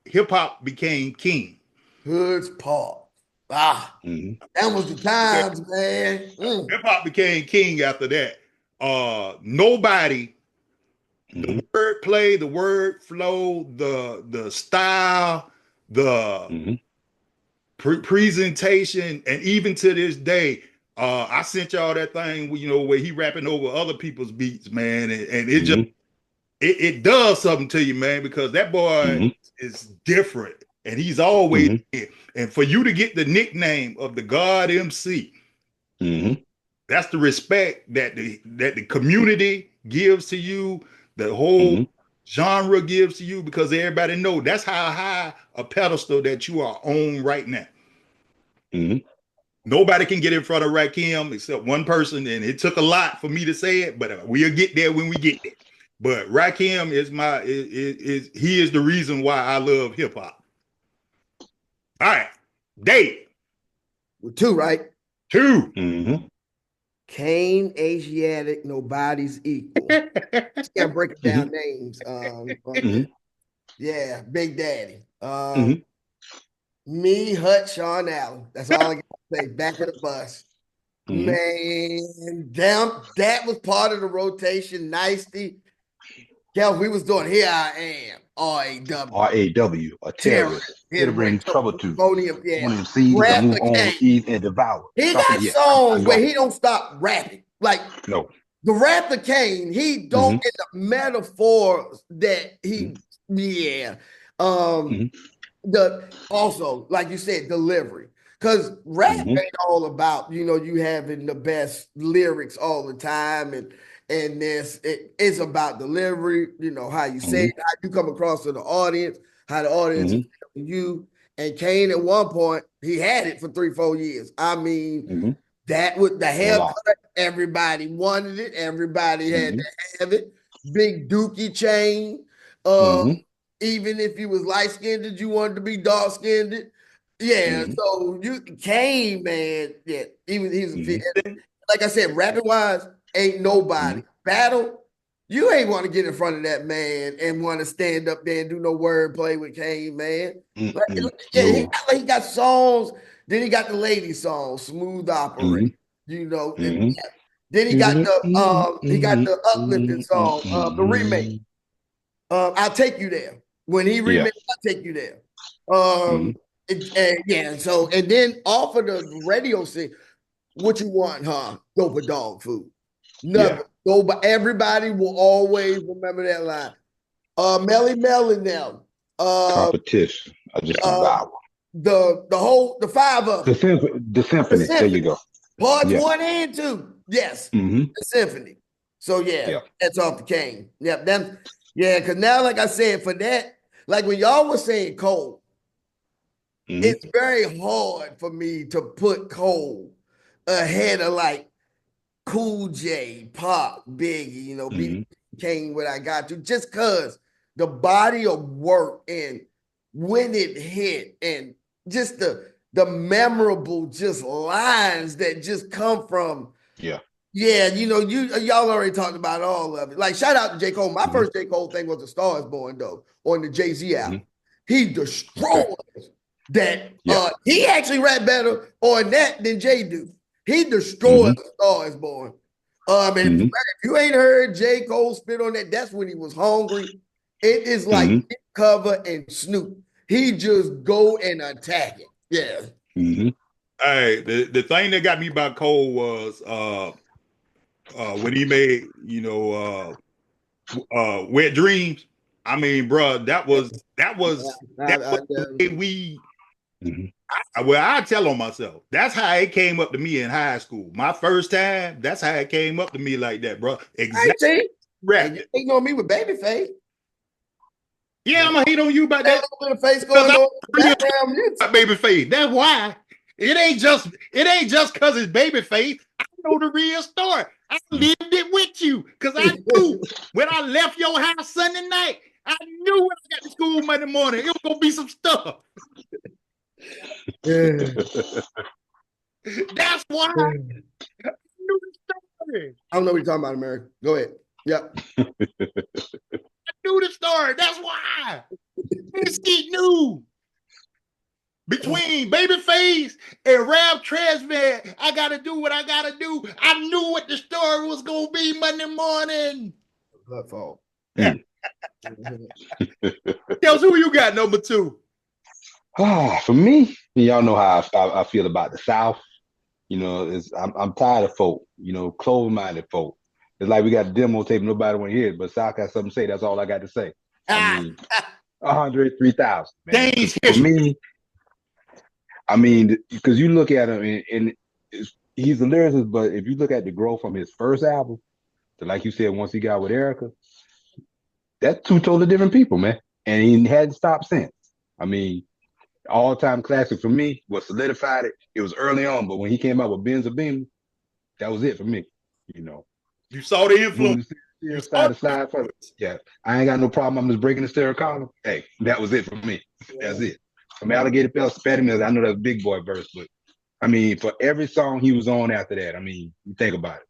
hip hop became king. Hood's Paul. That was the times, man. Hip hop became king after that. Nobody, the wordplay, the word flow, the style, the presentation, and even to this day, I sent y'all that thing where he rapping over other people's beats, man, and it just it does something to you, man, because that boy is different, and he's always there. And for you to get the nickname of the God MC, that's the respect that the community gives to you, the whole genre gives to you, because everybody know that's how high a pedestal that you are on right now. Nobody can get in front of Rakim except one person, and it took a lot for me to say it, but we'll get there when we get there. But Rakim he is the reason why I love hip hop. All right, Dave. With 2, right? 2. Kane, Asiatic, Nobody's Equal. Yeah, breaking down names. Yeah, Big Daddy. Me, Hut, Sean Allen. That's all I got to say. Back of the bus. Man, damn, that was part of the rotation. Nicety. Kel, we was doing Here I Am. R.A.W. A terrorist. Here to bring trouble to. One of them seeds that move on, eat, and devour. He got songs where he don't stop rapping. Like, no. The Raptor Kane, he don't get the metaphors that he, also, like you said, delivery. Because rap ain't all about, you having the best lyrics all the time, and it's about delivery, how you say it, how you come across to the audience, how the audience is you. And Kane, at one point, he had it for 3-4 years. I mean, that with the haircut, everybody wanted it. Everybody had to have it. Big dookie chain. Even if you was light-skinned, you wanted to be dark-skinned. Yeah, so you Kane, man. Yeah, he was like I said, rapping-wise, ain't nobody. Battle, you ain't want to get in front of that man and want to stand up there and do no wordplay with Kane, man. He got songs. Then he got the lady song, Smooth Operator. Then he got the uplifting song, the remake. I'll Take You There. When he remade I'll Take You There. And then off of the radio scene, what you want, huh? Dope or dog food. Nothing. But everybody will always remember that line. Melly Melly now. Competition. I just devour. The 5 of them. The symphony. There you go. Parts 1 and 2. Yes. The symphony. So that's off the Kane. Yep. Because now, like I said, for that, like when y'all was saying Cole, it's very hard for me to put Cole ahead of like Cool J, Pop, Biggie, B. Kane, what I got to, just because the body of work and when it hit and just the memorable just lines that just come from y'all already talked about all of it. Like, shout out to J. Cole. My first J. Cole thing was The Star Is Born, though, on the Jay-Z album. He destroyed that. He actually rap better on that than Jay do. He destroyed The Star Is Born. And if you ain't heard J. Cole spit on that, that's when he was hungry. It is like Cover and Snoop. He just go and attack it. Yeah. Hey, the thing that got me about Cole was when he made, Wet Dreams. I mean, bro, that was the way we. I tell on myself. That's how it came up to me in high school. My first time, that's how it came up to me like that, bro. Exactly. Right. You ain't on me with Babyface. Yeah, I'm gonna hate on you about that. Face going on background music. Babyface. That's why. It ain't just because it's Babyface. I know the real story. I lived it with you because I knew when I left your house Sunday night, I knew when I got to school Monday morning, it was gonna be some stuff. That's why I knew the story. I don't know what you're talking about, America. Go ahead. Yep. I knew the story. That's why. This shit new. Between Babyface and Rap Trash Man, I gotta do what I gotta do. I knew what the story was gonna be Monday morning. Blood fall. Tell us who you got number 2. For me, y'all know how I feel about the South. You know, I'm tired of folk. You know, closed-minded folk. It's like we got a demo tape, nobody want to hear it, but South got something to say. That's all I got to say. I mean, 103,000. For me, I mean, because you look at him and he's a lyricist, but if you look at the growth from his first album to, like you said, once he got with Erica, that's 2 totally different people, man. And he hadn't stopped since. I mean, all-time classic for me, what solidified it, it was early on, but when he came out with Benz or Beam, that was it for me, you know. You saw the influence. Yeah, I ain't got no problem. I'm just breaking the stereo column. Hey, that was it for me. That's it. From Alligator Fell, Spatty Mills, I know that's a big boy verse, but I mean, for every song he was on after that, I mean, you think about it.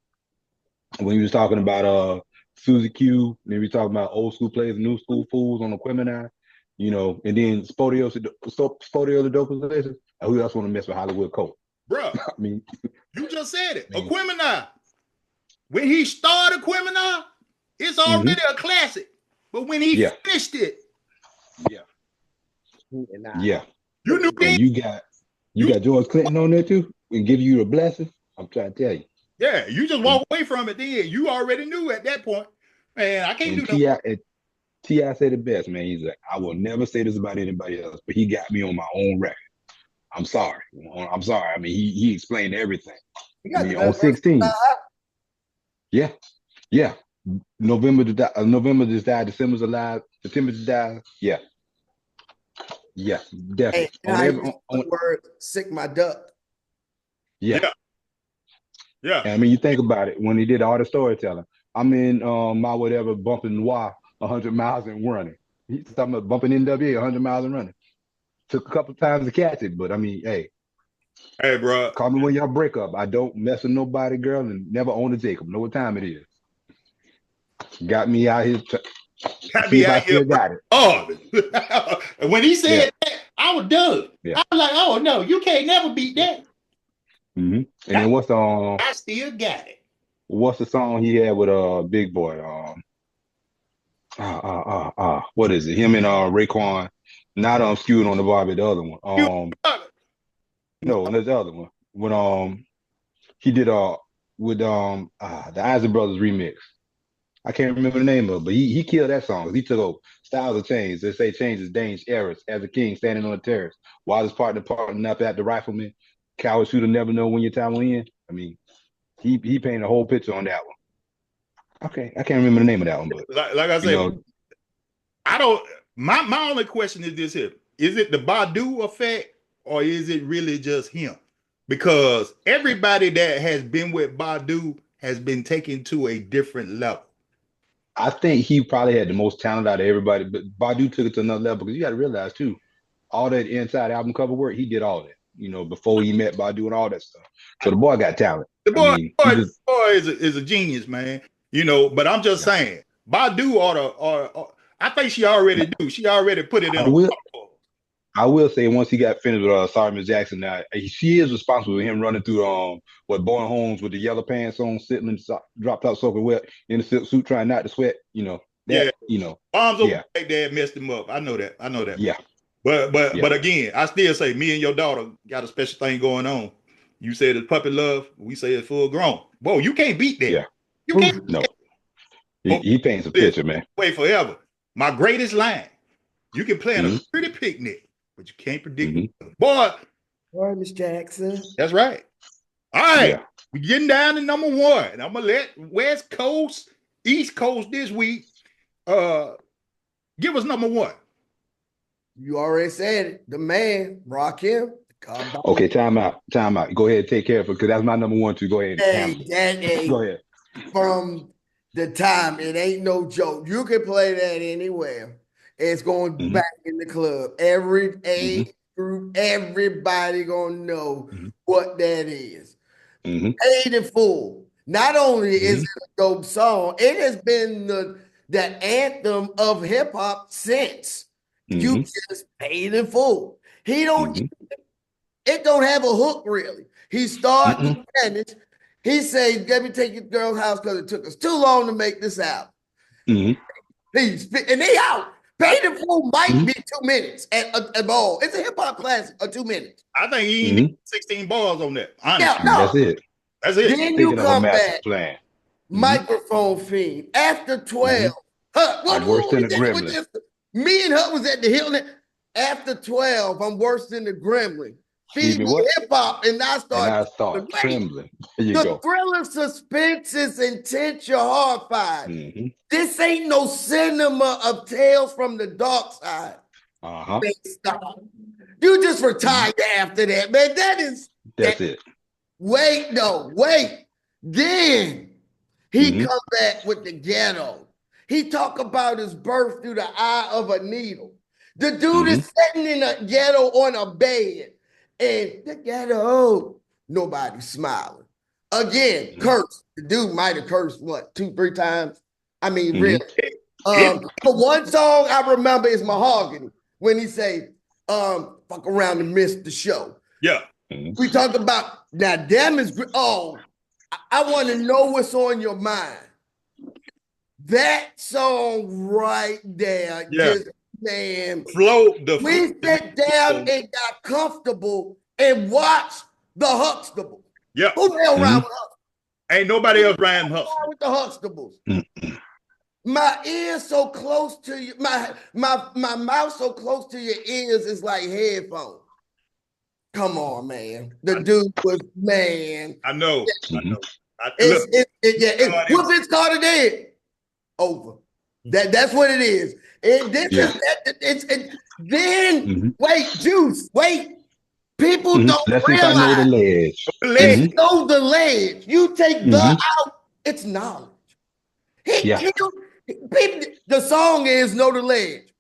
When he was talking about Susie Q, then we talking about old school players, new school fools on Equipment, you know, and then Spodio the Dope Position. Who else want to mess with Hollywood Colt? Bruh, I mean, you just said it. Equipment. When he started Equipment, it's already a classic. But when he finished it, you knew and you got George Clinton on there too, and give you a blessing. I'm trying to tell you. Yeah, you just walk away from it. Then you already knew at that point. Man, I can't do that. T.I. said it best, man. He's like, I will never say this about anybody else, but he got me on my own record. I'm sorry. I'm sorry. I mean, he explained everything. I mean, on 16. Yeah. November just died. December's alive. September just died. Yeah, definitely. Hey, on word, sick my duck. Yeah. And I mean, you think about it, when he did all the storytelling, I'm in my whatever bumping noir 100 miles and running. He's talking about bumping NWA 100 miles and running. Took a couple times to catch it, but I mean, hey, bro, call me when y'all break up. I don't mess with nobody, girl, and never own a Jacob. Know what time it is. Got me out here. Got me out here. Got it. Oh, when he said that, I was done. Yeah. I was like, oh no, you can't never beat that. Mm-hmm. And then what's the I still got it. What's the song he had with Big Boy? What is it? Him and Raekwon, not Skewed on the Barbie, the other one. No, there's the other one. When he did with the Isaac Brothers remix. I can't remember the name of it, but he killed that song. He took over. Styles of change. They say change is dangerous errors. As a king standing on the terrace. While his partner up at the rifleman. Coward shooter never know when your time will end. I mean, he painted a whole picture on that one. Okay, I can't remember the name of that one, but like I said, I don't. My only question is this here: is it the Badu effect, or is it really just him? Because everybody that has been with Badu has been taken to a different level. I think he probably had the most talent out of everybody, but Badu took it to another level because you got to realize too, all that inside album cover work, he did all that. You know, before he met Badu and all that stuff. So the boy got talent. The boy is a genius, man. You know, but I'm just saying, Badu I think she already do. She already put it in. I will say once he got finished with Sorry Miss Jackson, now she is responsible for him running through Boy Holmes with the yellow pants on, sitting in dropped out soaking wet in the silk suit, trying not to sweat. You know, Bombs over back there messed him up. I know that. Yeah. But again, I still say me and your daughter got a special thing going on. You said it's puppy love. We say it's full grown. Whoa, you can't beat that. Yeah. You can't. No. He paints a picture, man. Wait forever. My greatest line. You can plan a pretty picnic, but you can't predict Boy, Miss Jackson. That's right. All right. We're getting down to number 1. And I'm gonna let West Coast, East Coast this week. Give us number 1. You already said it. The man, Rakim. Okay, time out. Go ahead and take care of it because that's my number one too. Go ahead and handle it. Go ahead. From the time, it ain't no joke. You can play that anywhere. It's going back in the club. Every age group, everybody gonna know what that is. Paid in full. Not only is it a dope song, it has been the anthem of hip hop since. You just paid in full. He don't. It don't have a hook really. He starts to finish. He says, "Let me take your girl's house because it took us too long to make this out." Please, and they out. Paid in full might be 2 minutes at ball. It's a hip hop classic of 2 minutes. I think he need 16 bars on that. Honestly. Yeah, no. That's it. That's it. Then you come back. Plan. Microphone Fiend. After 12. I'm worse than a gremlin. Me and Hut was at the Hilton. After 12, I'm worse than the gremlin. Feed me hip hop, and I start trembling. The thrill of suspense is intense, you're horrified. This ain't no cinema of tales from the dark side. Stop. You just retired after that, man. That's it. Wait. Then he come back with the ghetto. He talk about his birth through the eye of a needle. The dude is sitting in a ghetto on a bed. And the ghetto, nobody smiling. Again, curse. The dude might have cursed, 2-3 times? I mean, really. The one song I remember is Mahogany, when he say, fuck around and miss the show. Yeah. We talk about, now damn is, I want to know what's on your mind. That song right there, just, man. We sat down and got comfortable and watched the Huxtables. Yeah. Who the hell rhyme with Huxtables? Ain't nobody else rhyme Huxtables. With the Huxtables. My ears so close to you, my mouth so close to your ears is like headphones. Come on, man. The dude was, man. I know. What's it's called today? Over. That's what it is. And this then wait, Juice, wait. People don't realize. I know the ledge. It's know the ledge. You take the out, it's knowledge. The song is Know the Ledge,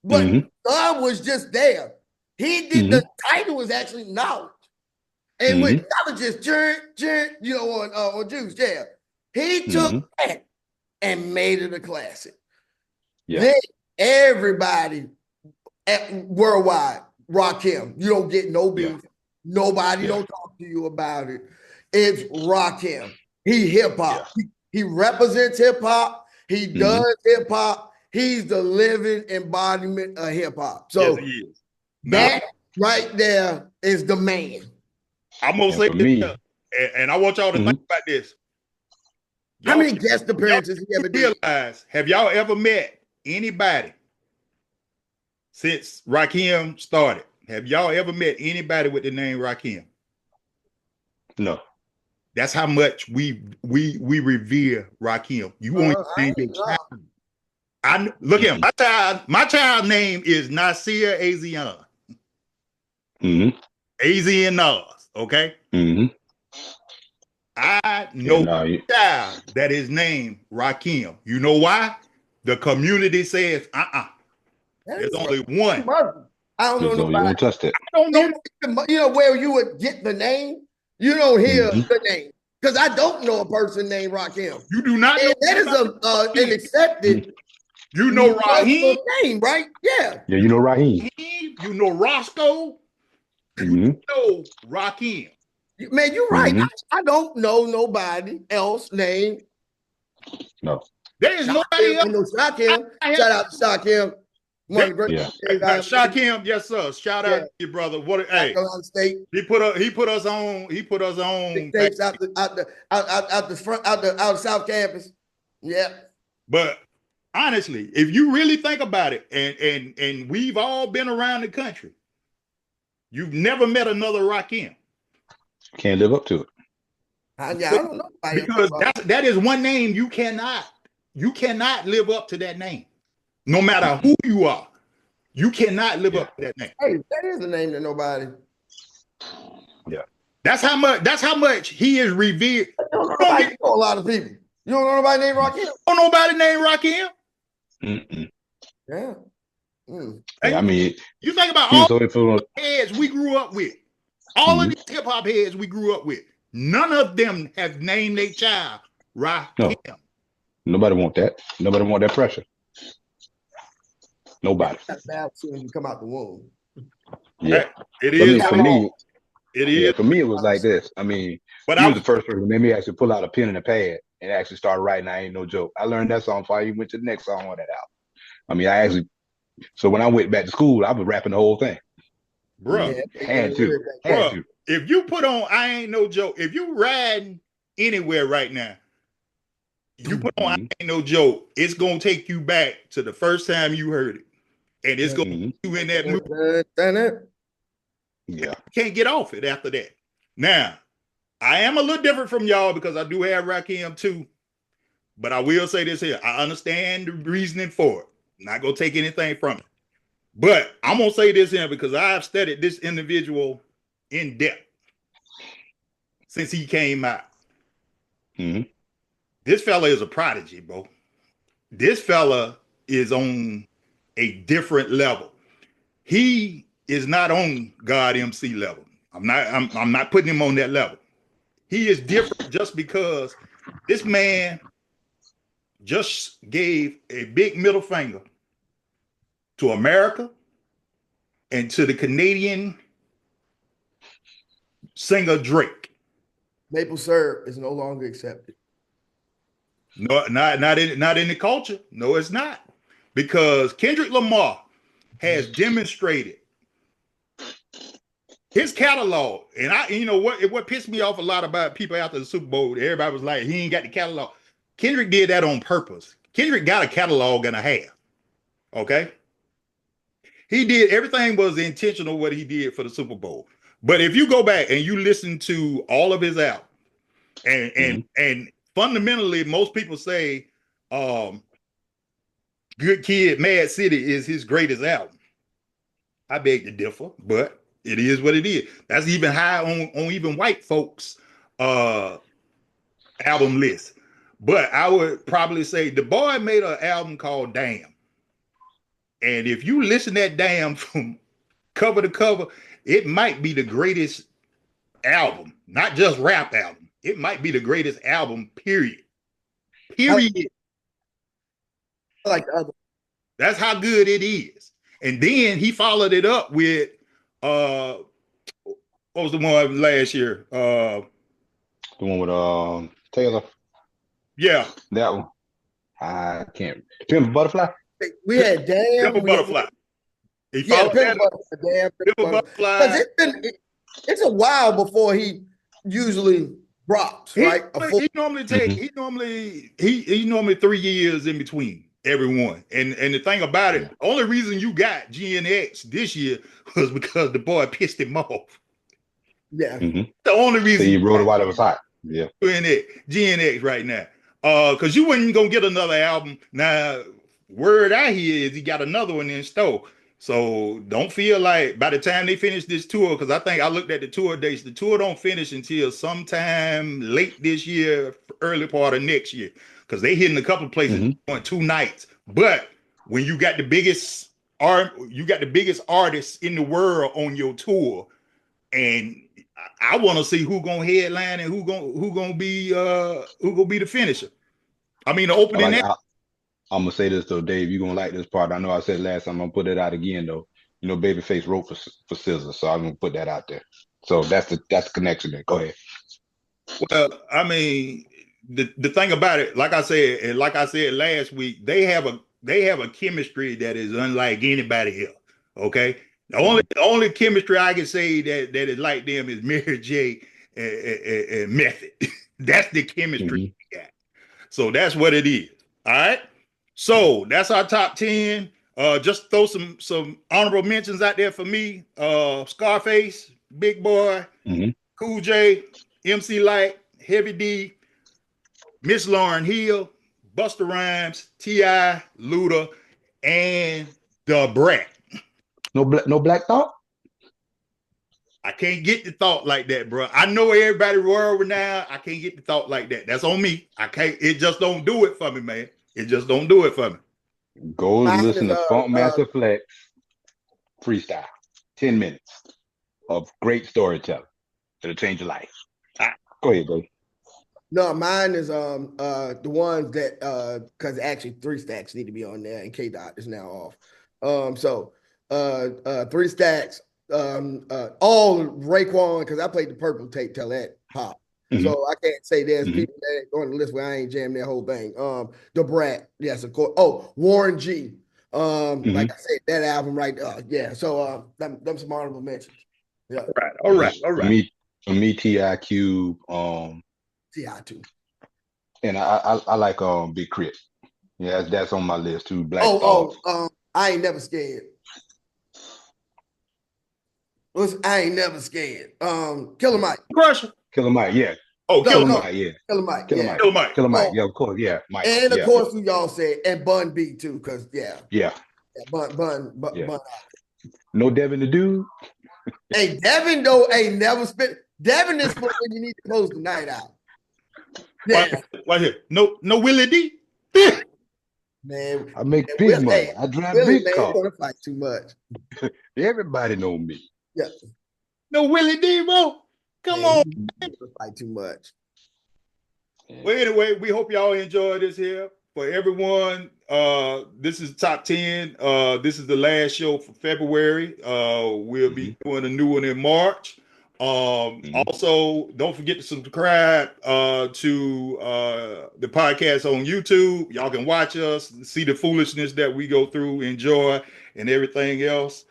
but God was just there. He did the title was actually knowledge, and with knowledge is on Juice. Yeah, he took that and made it a classic. Then everybody worldwide, Rakim, you don't get no beef. Nobody don't talk to you about it. It's Rakim. He hip hop. He represents hip hop. He does hip hop. He's the living embodiment of hip hop. So that right there is the man. I'm gonna say this, and I want y'all to think about this. How many guest appearances he ever did? Have y'all ever met anybody since Rakim started? Have y'all ever met anybody with the name Rakim? No. That's how much we revere Rakim. You want to name your child. Look at him. My child name is Nasir Azian. Azian Nas, okay? I know a child that is named Rakim. You know why? The community says, there's only one. I don't know nobody. Don't trust it. I don't know. You know where you would get the name? You don't hear the name. Because I don't know a person named Rakim. You do not know. That is an accepted. You know Raheem name, right? Yeah. Yeah, you know Raheem. You know Roscoe. You know Rakim. Man, you're right. I don't know nobody else named. No. There is nobody else. No Shakim. Shout out to Shakim. Shakim, yes, sir. Shout out to you, brother. Hey, he put us on. Out the South Campus. Yeah. But honestly, if you really think about it, and we've all been around the country, you've never met another Rakim. Can't live up to it. I don't know. Because that is one name you cannot live up to that name, no matter who you are. You cannot live up to that name. Hey, that is a name that nobody. Yeah. That's how much he is revered. You don't know a lot of people. You don't know nobody named Rakim? Don't nobody named Rakim? Yeah. Yeah, I mean, you think about all the heads we grew up with, all of these hip hop heads we grew up with. None of them have named their child Rakim. No. Nobody want that. Nobody want that pressure. Nobody. That's bad when you come out the womb. Yeah, it is. For me, it is. Yeah, for me, it was like this. I mean, he was the first person who made me actually pull out a pen and a pad and actually start writing. I Ain't No Joke. I learned that song before I even went to the next song on that album. I mean, so when I went back to school, I was rapping the whole thing. Bro, had to. If you put on I Ain't No Joke, if you riding anywhere right now, you put on I Ain't No Joke, it's going to take you back to the first time you heard it. And it's going to put you in that mood. Yeah. You can't get off it after that. Now, I am a little different from y'all because I do have Rakim too. But I will say this here. I understand the reasoning for it. I'm not going to take anything from it. But I'm going to say this here because I've studied this individual in depth since he came out. This fella is a prodigy, bro. This fella is on a different level. He is not on God MC level. I'm not putting him on that level. He is different just because this man just gave a big middle finger to America and to the Canadian singer Drake. Maple syrup is no longer accepted. No, not in the culture. No, it's not. Because Kendrick Lamar has demonstrated his catalog. And what pissed me off a lot about people after the Super Bowl, everybody was like, he ain't got the catalog. Kendrick did that on purpose. Kendrick got a catalog and a half. Okay? He did, everything was intentional what he did for the Super Bowl. But if you go back and you listen to all of his albums, and fundamentally, most people say Good Kid, Mad City is his greatest album. I beg to differ, but it is what it is. That's even high on even white folks' album list. But I would probably say the boy made an album called Damn. And if you listen to that Damn from cover to cover, it might be the greatest album, not just rap album. It might be the greatest album, period. Period. I like the other. That's how good it is. And then he followed it up with what was the one last year? The one with Taylor. Yeah. That one. I can't. Pimp Butterfly? We had Damn. Pimp Butterfly. He Pimp Butterfly. Because it's a while before he usually drops, right? He normally 3 years in between every one. And the thing about it, the only reason you got GNX this year was because the boy pissed him off. Yeah. The only reason he wrote it while it was hot. Yeah. GNX right now. Because you wasn't gonna get another album. Now, word I hear is he got another one in store. So don't feel like by the time they finish this tour, because I think I looked at the tour dates, the tour don't finish until sometime late this year, early part of next year, because they hitting a couple of places on 2 nights. But when you got the biggest artists in the world on your tour, and I want to see who gonna headline and who gonna be the finisher. I mean, the opening. I'm gonna say this though, Dave. You're gonna like this part. I know I said last time. I'm gonna put it out again though. You know, Babyface wrote for SZA, so I'm gonna put that out there. So that's the connection there. Go ahead. Well, I mean, the thing about it, like I said last week, they have a chemistry that is unlike anybody else. Okay, the only chemistry I can say that is like them is Mary J and Method. That's the chemistry we got. So that's what it is. All right. So that's our top 10. Just throw some honorable mentions out there for me. Scarface, Big Boy, Cool J, MC Light, Heavy D, Miss Lauryn Hill, Busta Rhymes, T.I., Luda, and Da Brat. No Black Thought. I can't get the thought like that, bro. I know everybody world renowned. I can't get the thought like that. That's on me. I can't. It just don't do it for me, man. It just don't do it for me. Go listen to Funk Master Flex freestyle. 10 minutes of great storytelling. It'll change your life. Go ahead, baby. No, mine is the ones that because actually 3 Stacks need to be on there and K Dot is now off. So 3 Stacks, all Raekwon, because I played the purple tape till that pop. Mm-hmm. So I can't say there's people that on the list where I ain't jammed that whole thing. The Brat, yes, of course. Oh, Warren G. Like I said, that album right yeah. So them some honorable mentions. Yeah. All right. For me, T.I. Cube, T.I. too. And I like Big Crit. Yeah, that's on my list too. Black I ain't never scared. I ain't never scared. Killer Mike. Crusher. Killer Mike, yeah. Oh, Killer Mike, yeah. Killer Mike. Killer Mike, yeah, of course, yeah. Mike. And of course, who y'all said, and Bun B too, because Bun. No Devin the Dude. Hey, Devin though ain't never spent. Devin is when you need to close the night out. Yeah. Right here. No Willie D. Man, I make big money. I drive big cars. Don't fight too much. Everybody know me. Yeah. No Willie D, bro. Come on. Don't fight too much. Well, anyway, we hope y'all enjoy this here. For everyone, this is top 10. This is the last show for February. We'll be doing a new one in March. Also, don't forget to subscribe to the podcast on YouTube. Y'all can watch us, see the foolishness that we go through, enjoy, and everything else.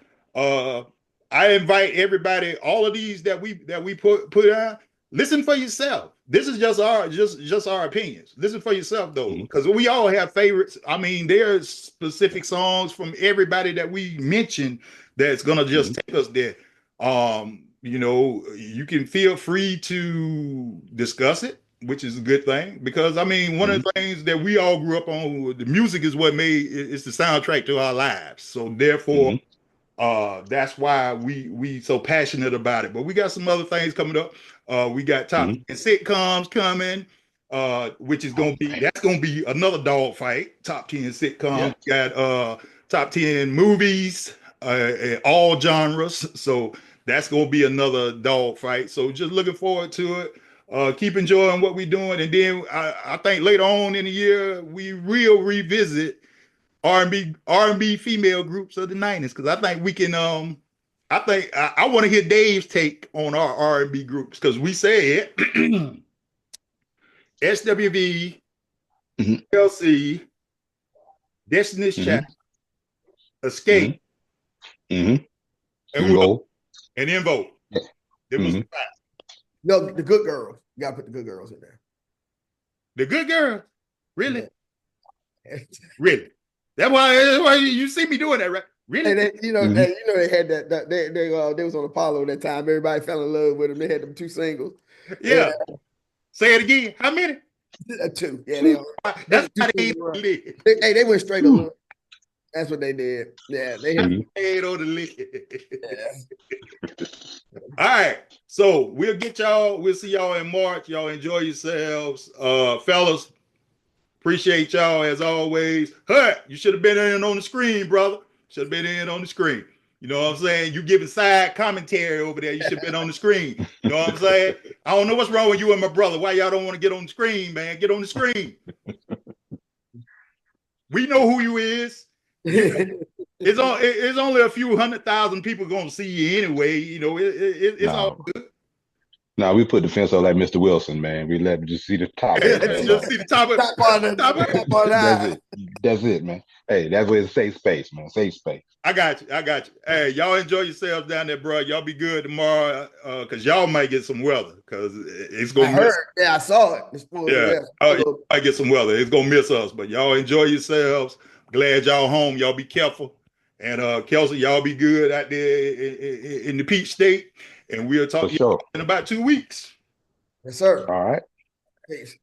I invite everybody, all of these that we put out, listen for yourself. This is just our opinions. Listen for yourself though, because we all have favorites. I mean, there's specific songs from everybody that we mentioned that's gonna just take us there. You know, you can feel free to discuss it, which is a good thing, because I mean, one of the things that we all grew up on, the music is what it's the soundtrack to our lives. So therefore, that's why we so passionate about it. But we got some other things coming up. We got top 10 sitcoms coming, which is that's gonna be another dog fight. Top 10 sitcoms. We got top 10 movies, all genres. So that's gonna be another dog fight. So just looking forward to it. Keep enjoying what we're doing, and then I think later on in the year we will revisit R&B female groups of the 90s, because I think we can I want to hear Dave's take on our R&B groups, because we said SWV, LC, Destiny's Child, Escape, and Vote. And then Vote. It was no, the Good Girls. You gotta put the Good Girls in there. The Good Girls? Really? Yeah. Really? That's why you see me doing that, right? Really? And they, they had that they was on Apollo that time. Everybody fell in love with them. They had them 2 singles. Yeah. Say it again. How many? 2. Yeah, that's how they went straight on. That's what they did. Yeah, they had on the lid. Yeah. All right. So we'll get y'all. We'll see y'all in March. Y'all enjoy yourselves, fellas. Appreciate y'all as always. Hut, you should have been in on the screen, brother. Should have been in on the screen. You know what I'm saying? You giving side commentary over there. You should have been on the screen. You know what I'm saying? I don't know what's wrong with you and my brother. Why y'all don't want to get on the screen, man? Get on the screen. We know who you is. It's only a few 100,000 people gonna see you anyway. You know, it's all good. No, we put the fence up like Mr. Wilson, man. We let him just see the top. Just see the top of it. That's it, man. Hey, that's where it's safe space, man. Safe space. I got you. Hey, y'all enjoy yourselves down there, bro. Y'all be good tomorrow, because y'all might get some weather, because it's gonna miss. Yeah, I saw it. Y'all might get some weather. It's gonna miss us, but y'all enjoy yourselves. Glad y'all home. Y'all be careful. And Kelsey, y'all be good out there in the Peach State. And we'll talk to you in about 2 weeks. Yes, sir. All right. Peace.